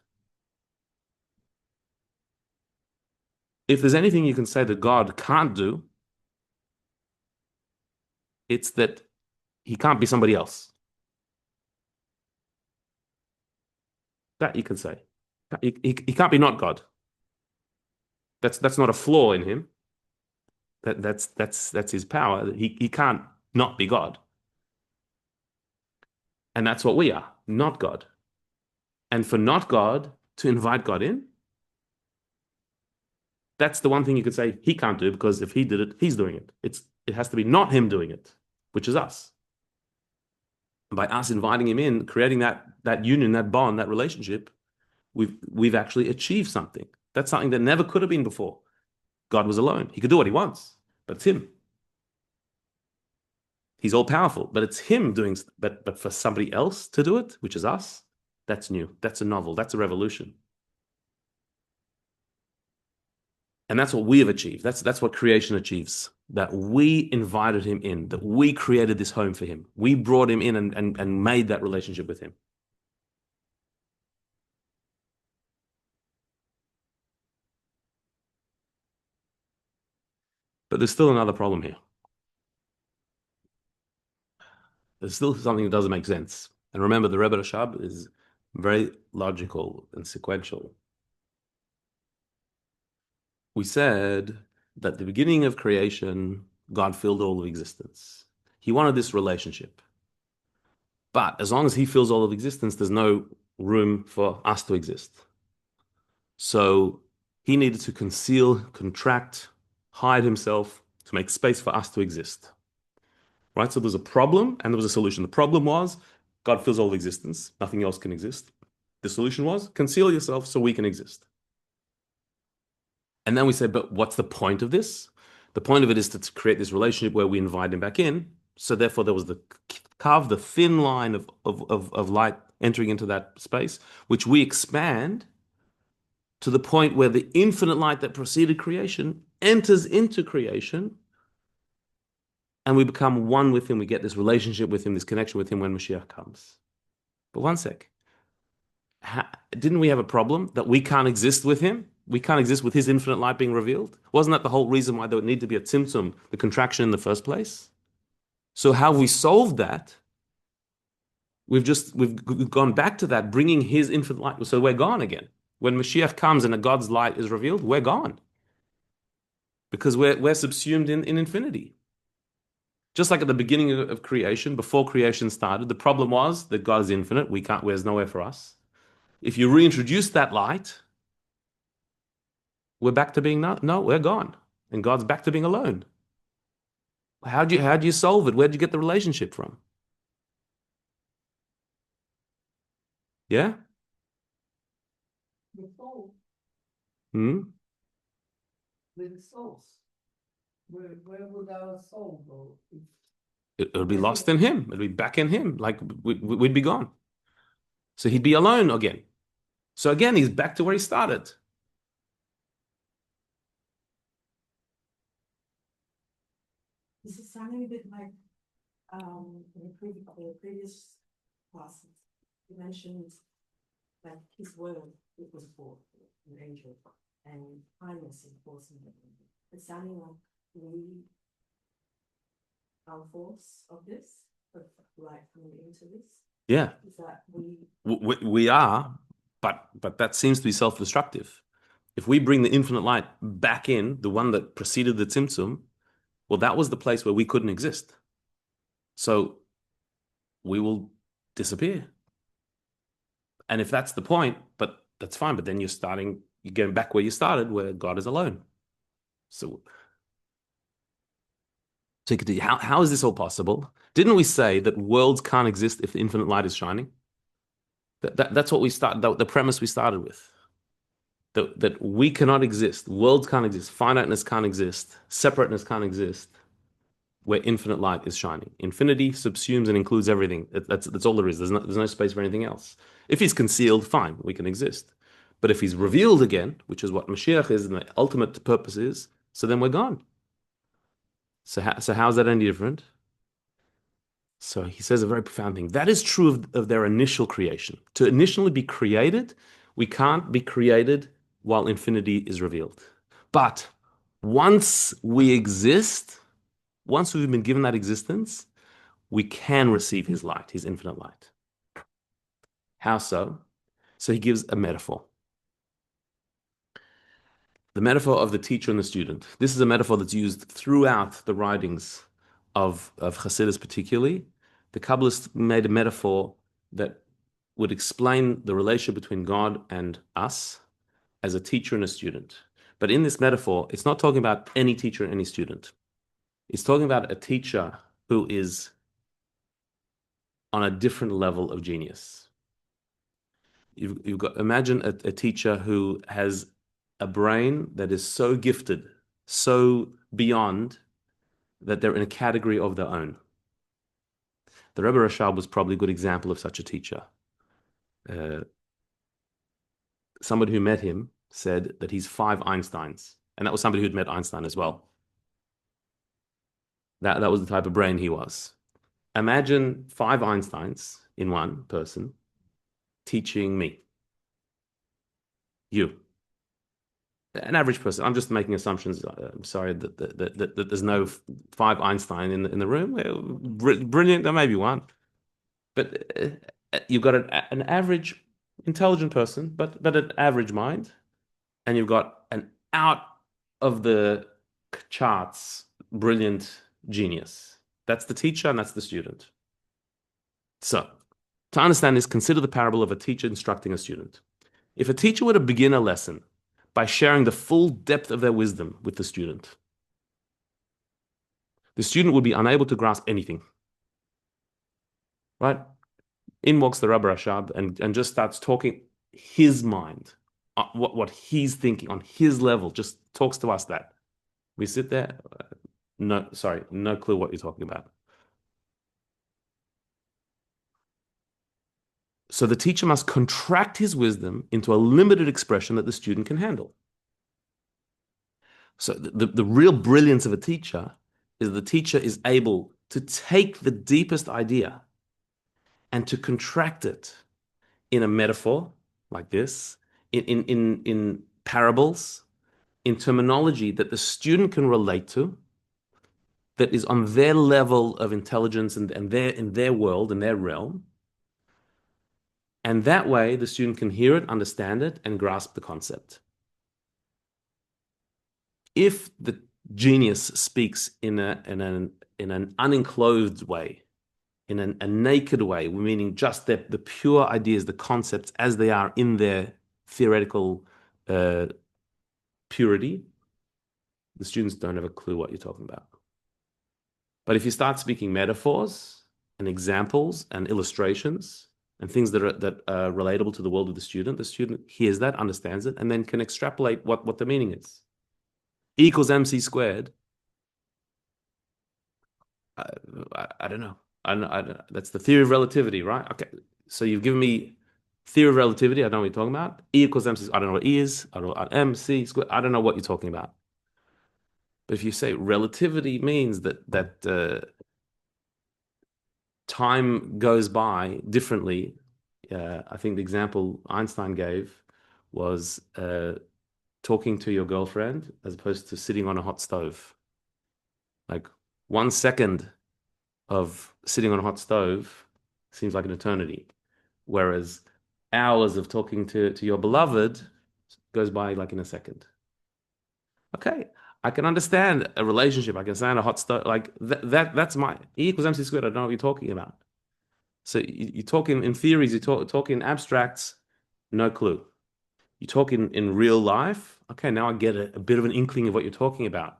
If there's anything you can say that God can't do, it's that he can't be somebody else. That you can say. He can't be not God. That's not a flaw in him. That's his power. He can't not be God. And that's what we are, not God. And for not God to invite God in, that's the one thing you could say he can't do, because if he did it, he's doing it. It has to be not him doing it, which is us. And by us inviting him in, creating that union, that bond, that relationship, we've actually achieved something. That's something that never could have been before. God was alone. He could do what he wants, but it's him. He's all powerful, but it's him doing. But for somebody else to do it, which is us, that's new. That's a novel. That's a revolution. And that's what we have achieved. That's what creation achieves. That we invited him in, that we created this home for him. We brought him in and made that relationship with him. But there's still another problem here. There's still something that doesn't make sense. And remember, the Rebbe Rashab is very logical and sequential. We said that at the beginning of creation, God filled all of existence. He wanted this relationship. But as long as he fills all of existence, there's no room for us to exist. So he needed to conceal, contract, hide himself to make space for us to exist. Right? So there's a problem and there was a solution. The problem was God fills all of existence. Nothing else can exist. The solution was conceal yourself so we can exist. And then we say, but what's the point of this? The point of it is to create this relationship where we invite him back in. So therefore there was the thin line of light entering into that space, which we expand to the point where the infinite light that preceded creation enters into creation, and we become one with him. We get this relationship with him, this connection with him when Mashiach comes. But one sec. Didn't we have a problem that we can't exist with him? We can't exist with his infinite light being revealed? Wasn't that the whole reason why there would need to be a tzimtzum, the contraction in the first place? So how have we solved that? We've gone back to that, bringing his infinite light. So we're gone again. When Mashiach comes and a God's light is revealed, we're gone. Because we're subsumed in infinity. Just like at the beginning of creation, before creation started, the problem was that God is infinite. There's nowhere for us. If you reintroduce that light, we're back to being no, we're gone. And God's back to being alone. How do you solve it? Where do you get the relationship from? Yeah? The soul, Hmm? with the souls. Where would our soul go? It'll be lost in him. It'll be back in him. Like we'd be gone. So he'd be alone again. So again, he's back to where he started. This is sounding a bit like in the previous classes, you mentioned that his word, it was for an angel, and kindness is forcing it. It's sounding like we are force of this, of light coming into this. Yeah. Is that We are, but that seems to be self-destructive. If we bring the infinite light back in, the one that preceded the Tzimtzum, well, that was the place where we couldn't exist. So we will disappear. And if that's the point, but that's fine. But then you're going back where you started, where God is alone. So you could how is this all possible? Didn't we say that worlds can't exist if the infinite light is shining? That's what the premise we started with. That we cannot exist, worlds can't exist, finiteness can't exist, separateness can't exist, where infinite light is shining. Infinity subsumes and includes everything. That's all there is. There's no space for anything else. If he's concealed, fine, we can exist. But if he's revealed again, which is what Mashiach is and the ultimate purpose is, so then we're gone. So how's that any different? So he says a very profound thing. That is true of their initial creation. To initially be created, we can't be created while infinity is revealed. But once we exist, once we've been given that existence, we can receive his light, his infinite light. How so? So he gives a metaphor. The metaphor of the teacher and the student. This is a metaphor that's used throughout the writings of Chassidus particularly. The Kabbalists made a metaphor that would explain the relationship between God and us as a teacher and a student. But in this metaphor, it's not talking about any teacher and any student. It's talking about a teacher who is on a different level of genius. You've got imagine a teacher who has a brain that is so gifted, so beyond that they're in a category of their own. The Rebbe Rashab was probably a good example of such a teacher. Somebody who met him said that he's 5 Einsteins, and that was somebody who'd met Einstein as well. That was the type of brain he was. Imagine 5 Einsteins in one person teaching me. You. An average person. I'm just making assumptions. I'm sorry that there's no 5 Einstein in the room. Brilliant. There may be one. But you've got an average intelligent person, but an average mind. And you've got an out of the charts brilliant genius. That's the teacher and that's the student. So, to understand this, consider the parable of a teacher instructing a student. If a teacher were to begin a lesson by sharing the full depth of their wisdom with the student would be unable to grasp anything. Right? In walks the Rabbi Rashab and just starts talking his mind, what he's thinking on his level, just talks to us that. We sit there, no clue what you're talking about. So the teacher must contract his wisdom into a limited expression that the student can handle. So the real brilliance of a teacher is the teacher is able to take the deepest idea and to contract it in a metaphor like this, in parables, in terminology that the student can relate to, that is on their level of intelligence and in their world, in their realm. And that way the student can hear it, understand it, and grasp the concept. If the genius speaks in an unenclosed way, in a naked way, meaning just the pure ideas, the concepts as they are in their theoretical purity, the students don't have a clue what you're talking about. But if you start speaking metaphors and examples and illustrations and things that are relatable to the world of the student hears that, understands it, and then can extrapolate what the meaning is. E equals mc squared. I don't know. I don't, that's the theory of relativity, right? Okay. So you've given me theory of relativity. I don't know what you're talking about. E equals mc. I don't know what E is. I don't know what mc squared. I don't know what you're talking about. But if you say relativity means that time goes by differently, I think the example Einstein gave was talking to your girlfriend as opposed to sitting on a hot stove. Like 1 second of sitting on a hot stove seems like an eternity, whereas hours of talking to your beloved goes by like in a second. Okay, I can understand a relationship. I can understand a hot stove. Like that's my E equals mc squared. I don't know what you're talking about. So you talk in theories, you talk in abstracts, no clue. You talk in real life, okay, now I get a bit of an inkling of what you're talking about.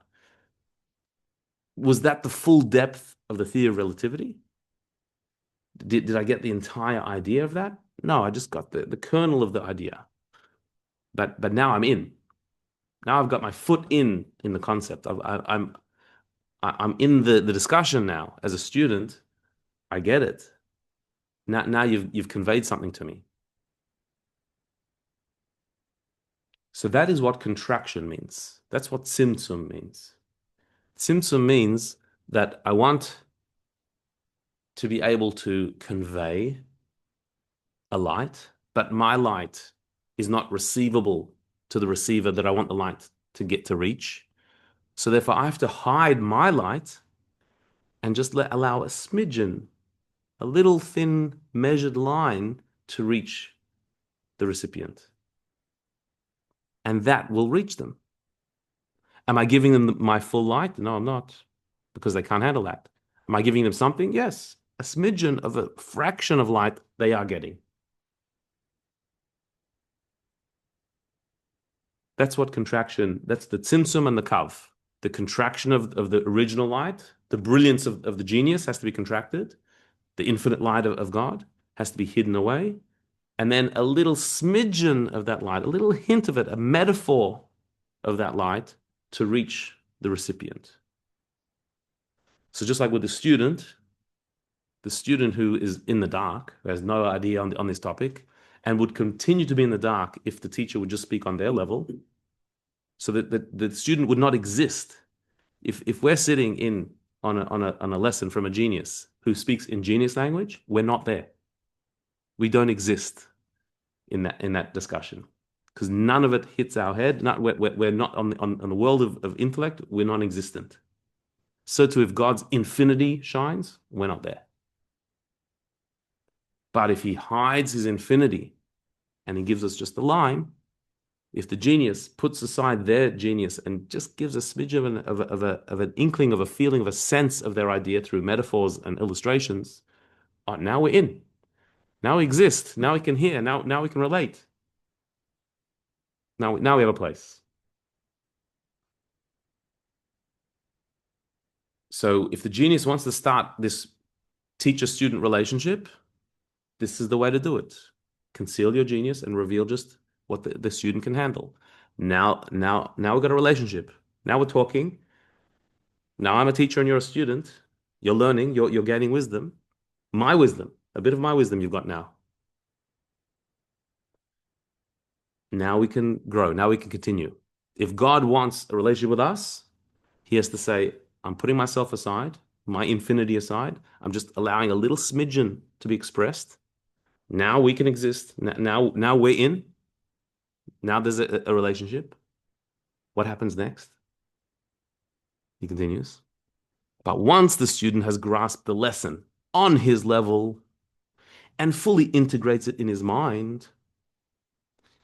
Was that the full depth of the theory of relativity? Did I get the entire idea of that? No, I just got the kernel of the idea. But now I'm in. Now I've got my foot in the concept. I'm in the discussion now as a student. I get it. Now you've conveyed something to me. So that is what contraction means. That's what Tzimtzum means. Tzimtzum means that I want to be able to convey a light, but my light is not receivable to the receiver that I want the light to get to reach. So therefore, I have to hide my light and just allow a smidgen, a little thin measured line to reach the recipient. And that will reach them. Am I giving them my full light? No, I'm not, because they can't handle that. Am I giving them something? Yes, a smidgen of a fraction of light they are getting. That's what contraction, that's the tzimtzum and the kav. The contraction of the original light, the brilliance of the genius has to be contracted. The infinite light of God has to be hidden away. And then a little smidgen of that light, a little hint of it, a metaphor of that light to reach the recipient. So just like with the student who is in the dark, who has no idea on this topic, and would continue to be in the dark if the teacher would just speak on their level, so that the student would not exist. If we're sitting on a lesson from a genius who speaks in genius language, we're not there. We don't exist in that discussion because none of it hits our head. We're not on the world of intellect. We're non-existent. So too, if God's infinity shines, we're not there. But if he hides his infinity and he gives us just the line, if the genius puts aside their genius and just gives a smidge of an inkling, of a feeling, of a sense of their idea through metaphors and illustrations, now we're in. Now we exist. Now we can hear. Now we can relate. Now we have a place. So if the genius wants to start this teacher-student relationship, this is the way to do it. Conceal your genius and reveal just what the student can handle. Now we've got a relationship. Now we're talking. Now I'm a teacher and you're a student. You're learning. You're gaining wisdom. My wisdom. A bit of my wisdom you've got now. Now we can grow. Now we can continue. If God wants a relationship with us, he has to say, I'm putting myself aside, my infinity aside. I'm just allowing a little smidgen to be expressed. Now we can exist. Now we're in. Now there's a relationship. What happens next? He continues. But once the student has grasped the lesson on his level and fully integrates it in his mind,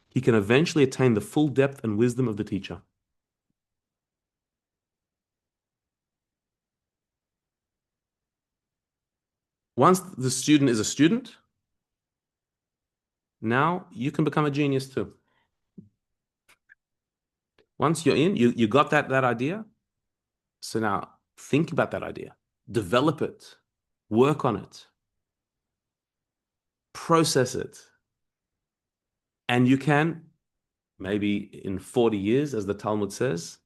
he can eventually attain the full depth and wisdom of the teacher. Once the student is a student, now you can become a genius too. Once you're in, you got that idea. So now think about that idea, develop it, work on it, process it. And you can, maybe in 40 years, as the Talmud says,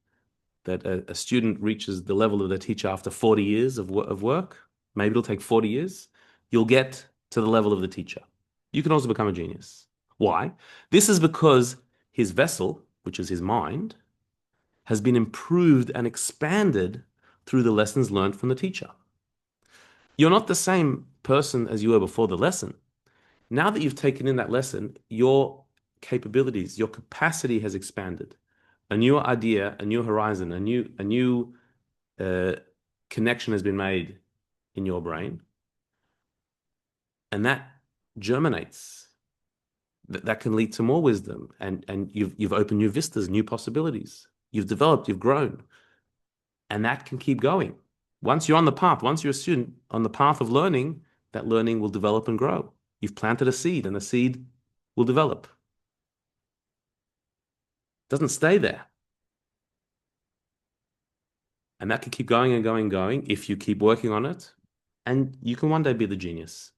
that a student reaches the level of the teacher after 40 years of work. Maybe it'll take 40 years. You'll get to the level of the teacher. You can also become a genius. Why? This is because his vessel, which is his mind, has been improved and expanded through the lessons learned from the teacher. You're not the same person as you were before the lesson. Now that you've taken in that lesson, your capabilities, your capacity has expanded. A new idea, a new horizon, a new connection has been made in your brain, and that germinates. That can lead to more wisdom, and you've opened new vistas, new possibilities. You've developed, you've grown, and that can keep going. Once you're on the path, once you're a student on the path of learning, that learning will develop and grow. You've planted a seed, and the seed will develop. It doesn't stay there. And that can keep going and going and going if you keep working on it, and you can one day be the genius.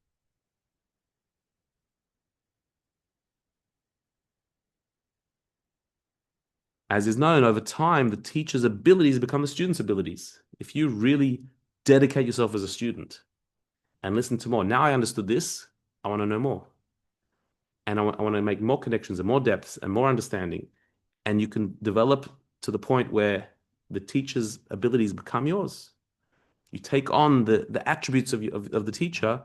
As is known, over time, the teacher's abilities become the student's abilities. If you really dedicate yourself as a student and listen to more, now I understood this, I want to know more. And I want to make more connections and more depths and more understanding. And you can develop to the point where the teacher's abilities become yours. You take on the attributes of the teacher,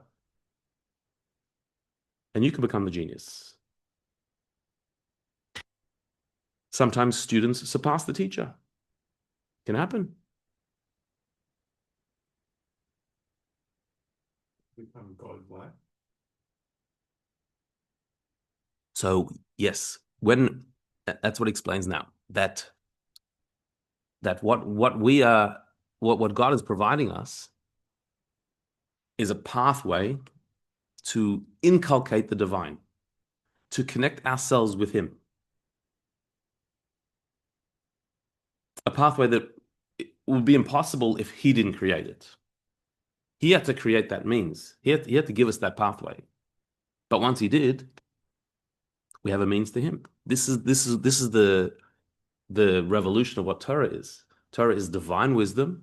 and you can become the genius. Sometimes students surpass the teacher. It can happen. Become godlike. So yes, when that's what it explains now that what we are, what God is providing us is a pathway to inculcate the divine, to connect ourselves with Him. A pathway that would be impossible if He didn't create it. He had to create that means. He had to give us that pathway. But once He did, we have a means to Him. This is the revolution of what Torah is. Torah is divine wisdom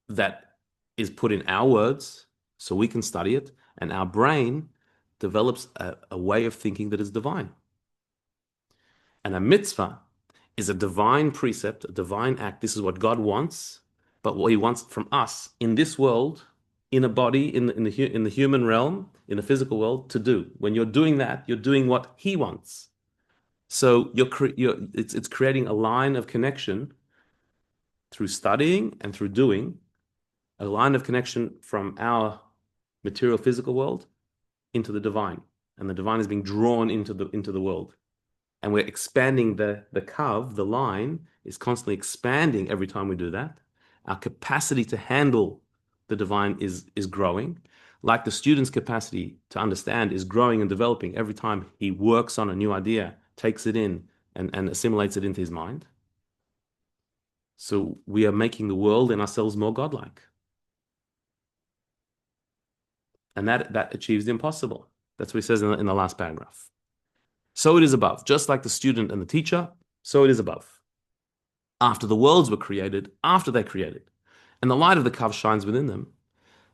that is put in our words so we can study it, and our brain develops a way of thinking that is divine. And a mitzvah is a divine precept, a divine act. This is what God wants, but what He wants from us in this world, in a body, in the human realm, in the physical world, to do. When you're doing that, you're doing what He wants. So it's creating a line of connection through studying and through doing, a line of connection from our material physical world into the divine. And the divine is being drawn into the world. And we're expanding the kav, the line is constantly expanding every time we do that. Our capacity to handle the divine is growing. Like the student's capacity to understand is growing and developing every time he works on a new idea, takes it in, and assimilates it into his mind. So we are making the world and ourselves more godlike. And that achieves the impossible. That's what he says in the last paragraph. So it is above. Just like the student and the teacher, so it is above. After the worlds were created, after they're created, and the light of the kav shines within them,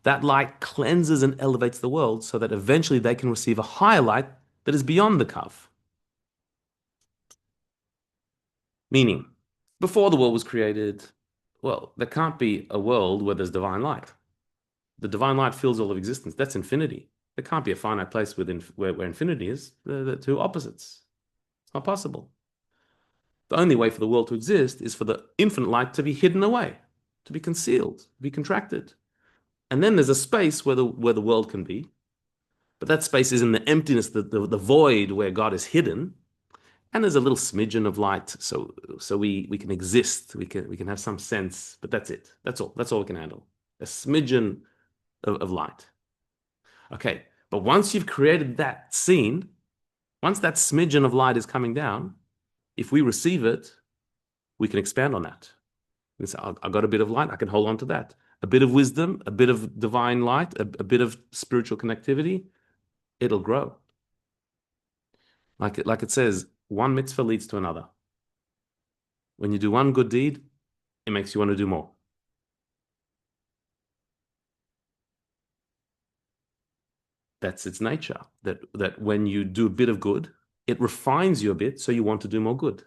that light cleanses and elevates the world so that eventually they can receive a higher light that is beyond the kav. Meaning, before the world was created, well, there can't be a world where there's divine light. The divine light fills all of existence. That's infinity. There can't be a finite place within where infinity is. They're two opposites. It's not possible. The only way for the world to exist is for the infinite light to be hidden away, to be concealed, to be contracted. And then there's a space where the world can be, but that space is in the emptiness, the void where God is hidden. And there's a little smidgen of light, so we can exist, we can have some sense, but that's it. That's all we can handle. A smidgen of light. Okay, but once you've created that scene, once that smidgen of light is coming down, if we receive it, we can expand on that. And say, I've got a bit of light, I can hold on to that. A bit of wisdom, a bit of divine light, a bit of spiritual connectivity, it'll grow. Like it says, one mitzvah leads to another. When you do one good deed, it makes you want to do more. That's its nature. That when you do a bit of good, it refines you a bit, so you want to do more good.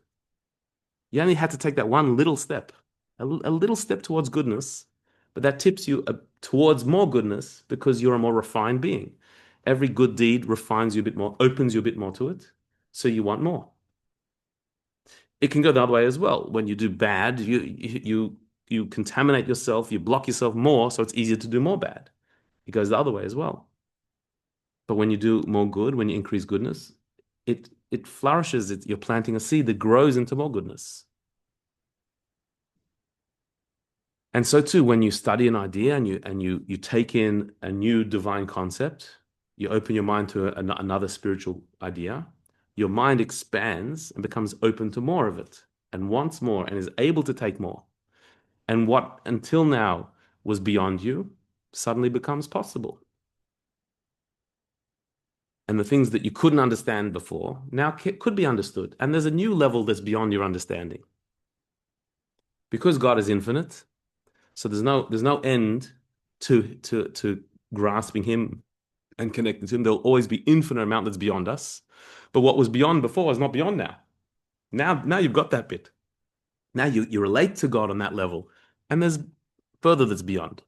You only had to take that one little step, a little step towards goodness, but that tips you towards more goodness because you're a more refined being. Every good deed refines you a bit more, opens you a bit more to it, so you want more. It can go the other way as well. When you do bad, you contaminate yourself, you block yourself more, so it's easier to do more bad. It goes the other way as well. But when you do more good, when you increase goodness, it flourishes. You're planting a seed that grows into more goodness. And so too, when you study an idea and you take in a new divine concept, you open your mind to another spiritual idea, your mind expands and becomes open to more of it and wants more and is able to take more. And what until now was beyond you suddenly becomes possible. And the things that you couldn't understand before now could be understood. And there's a new level that's beyond your understanding. Because God is infinite, so there's no end to grasping Him and connecting to Him. There'll always be infinite amount that's beyond us. But what was beyond before is not beyond now. Now you've got that bit. Now you relate to God on that level. And there's further that's beyond.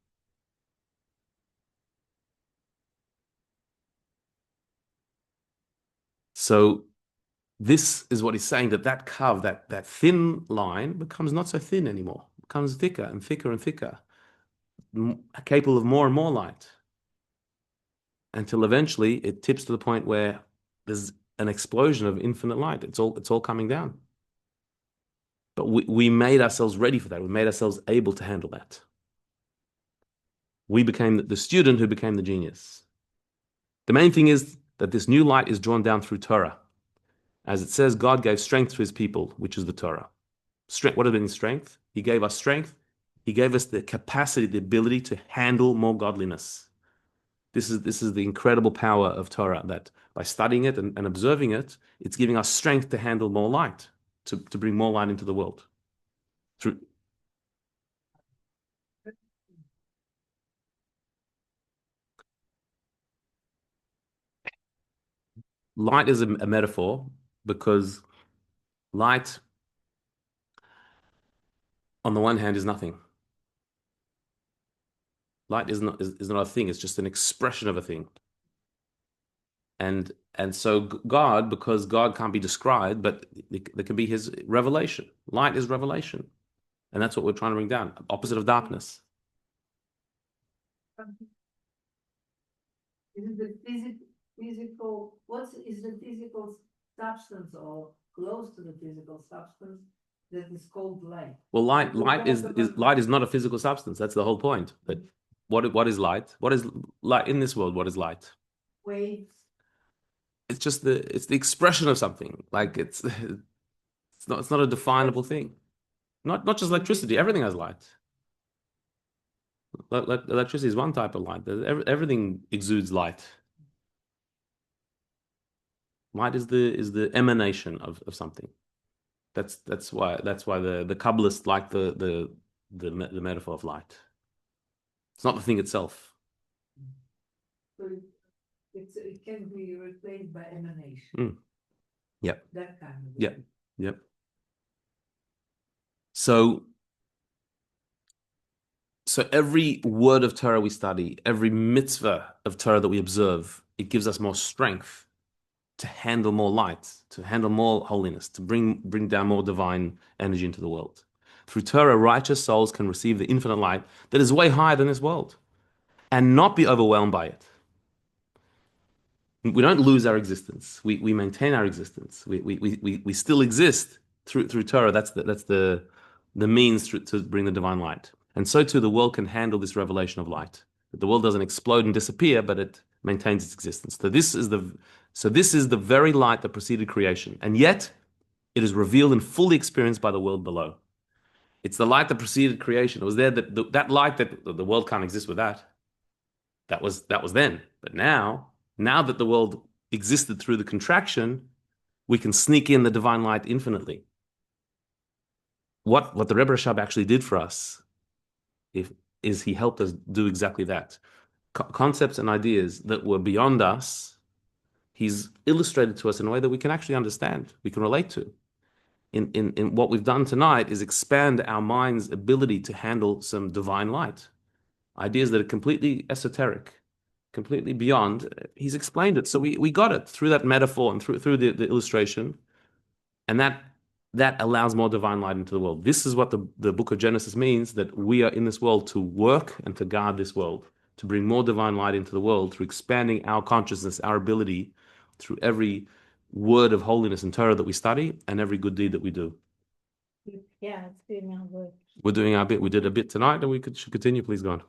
So this is what he's saying, that curve, that thin line becomes not so thin anymore. It becomes thicker and thicker and thicker, capable of more and more light. Until eventually it tips to the point where there's an explosion of infinite light. It's all coming down. But we made ourselves ready for that. We made ourselves able to handle that. We became the student who became the genius. The main thing is that this new light is drawn down through Torah. As it says, God gave strength to His people, which is the Torah. Strength. What is strength? He gave us strength. He gave us the capacity, the ability to handle more godliness. This is the incredible power of Torah, that by studying it and observing it, it's giving us strength to handle more light, to bring more light into the world. Through light is a metaphor because light, on the one hand, is nothing. Light is not a thing. It's just an expression of a thing. And so God, because God can't be described, but there can be His revelation. Light is revelation. And that's what we're trying to bring down. Opposite of darkness. Is it the physical, is the physical substance or close to the physical substance that is called light? Well, light is not a physical substance. That's the whole point. But what is light? What is light in this world? What is light? Waves. It's just the expression of something. Like it's not a definable thing. Not just electricity. Everything has light. Electricity is one type of light. Everything exudes light. Light is the emanation of something. That's why the Kabbalists like the metaphor of light. It's not the thing itself. So it can be replaced by emanation. Yep. That kind of. Yep. Yep. So every word of Torah we study, every mitzvah of Torah that we observe, it gives us more strength to handle more light, to handle more holiness, to bring down more divine energy into the world. Through Torah, righteous souls can receive the infinite light that is way higher than this world and not be overwhelmed by it. We don't lose our existence. We maintain our existence. We still exist through Torah. That's the means to bring the divine light. And so too, the world can handle this revelation of light. The world doesn't explode and disappear, but it maintains its existence. So this is the very light that preceded creation, and yet it is revealed and fully experienced by the world below. It's the light that preceded creation. It was there that light that the world can't exist without. That was then. But now that the world existed through the contraction, we can sneak in the divine light infinitely. What the Rebbe Rashab actually did for us is he helped us do exactly that. Concepts and ideas that were beyond us, he's illustrated to us in a way that we can actually understand, we can relate to. In what we've done tonight is expand our mind's ability to handle some divine light. Ideas that are completely esoteric, completely beyond. He's explained it. So we got it through that metaphor and through the illustration. And that allows more divine light into the world. This is what the book of Genesis means, that we are in this world to work and to guard this world, to bring more divine light into the world through expanding our consciousness, our ability, through every word of holiness and Torah that we study and every good deed that we do. Yeah, it's doing our work. We're doing our bit. We did a bit tonight, and we should continue. Please go on.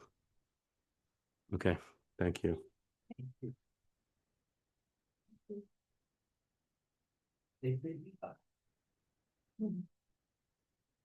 Okay, thank you. Mhm.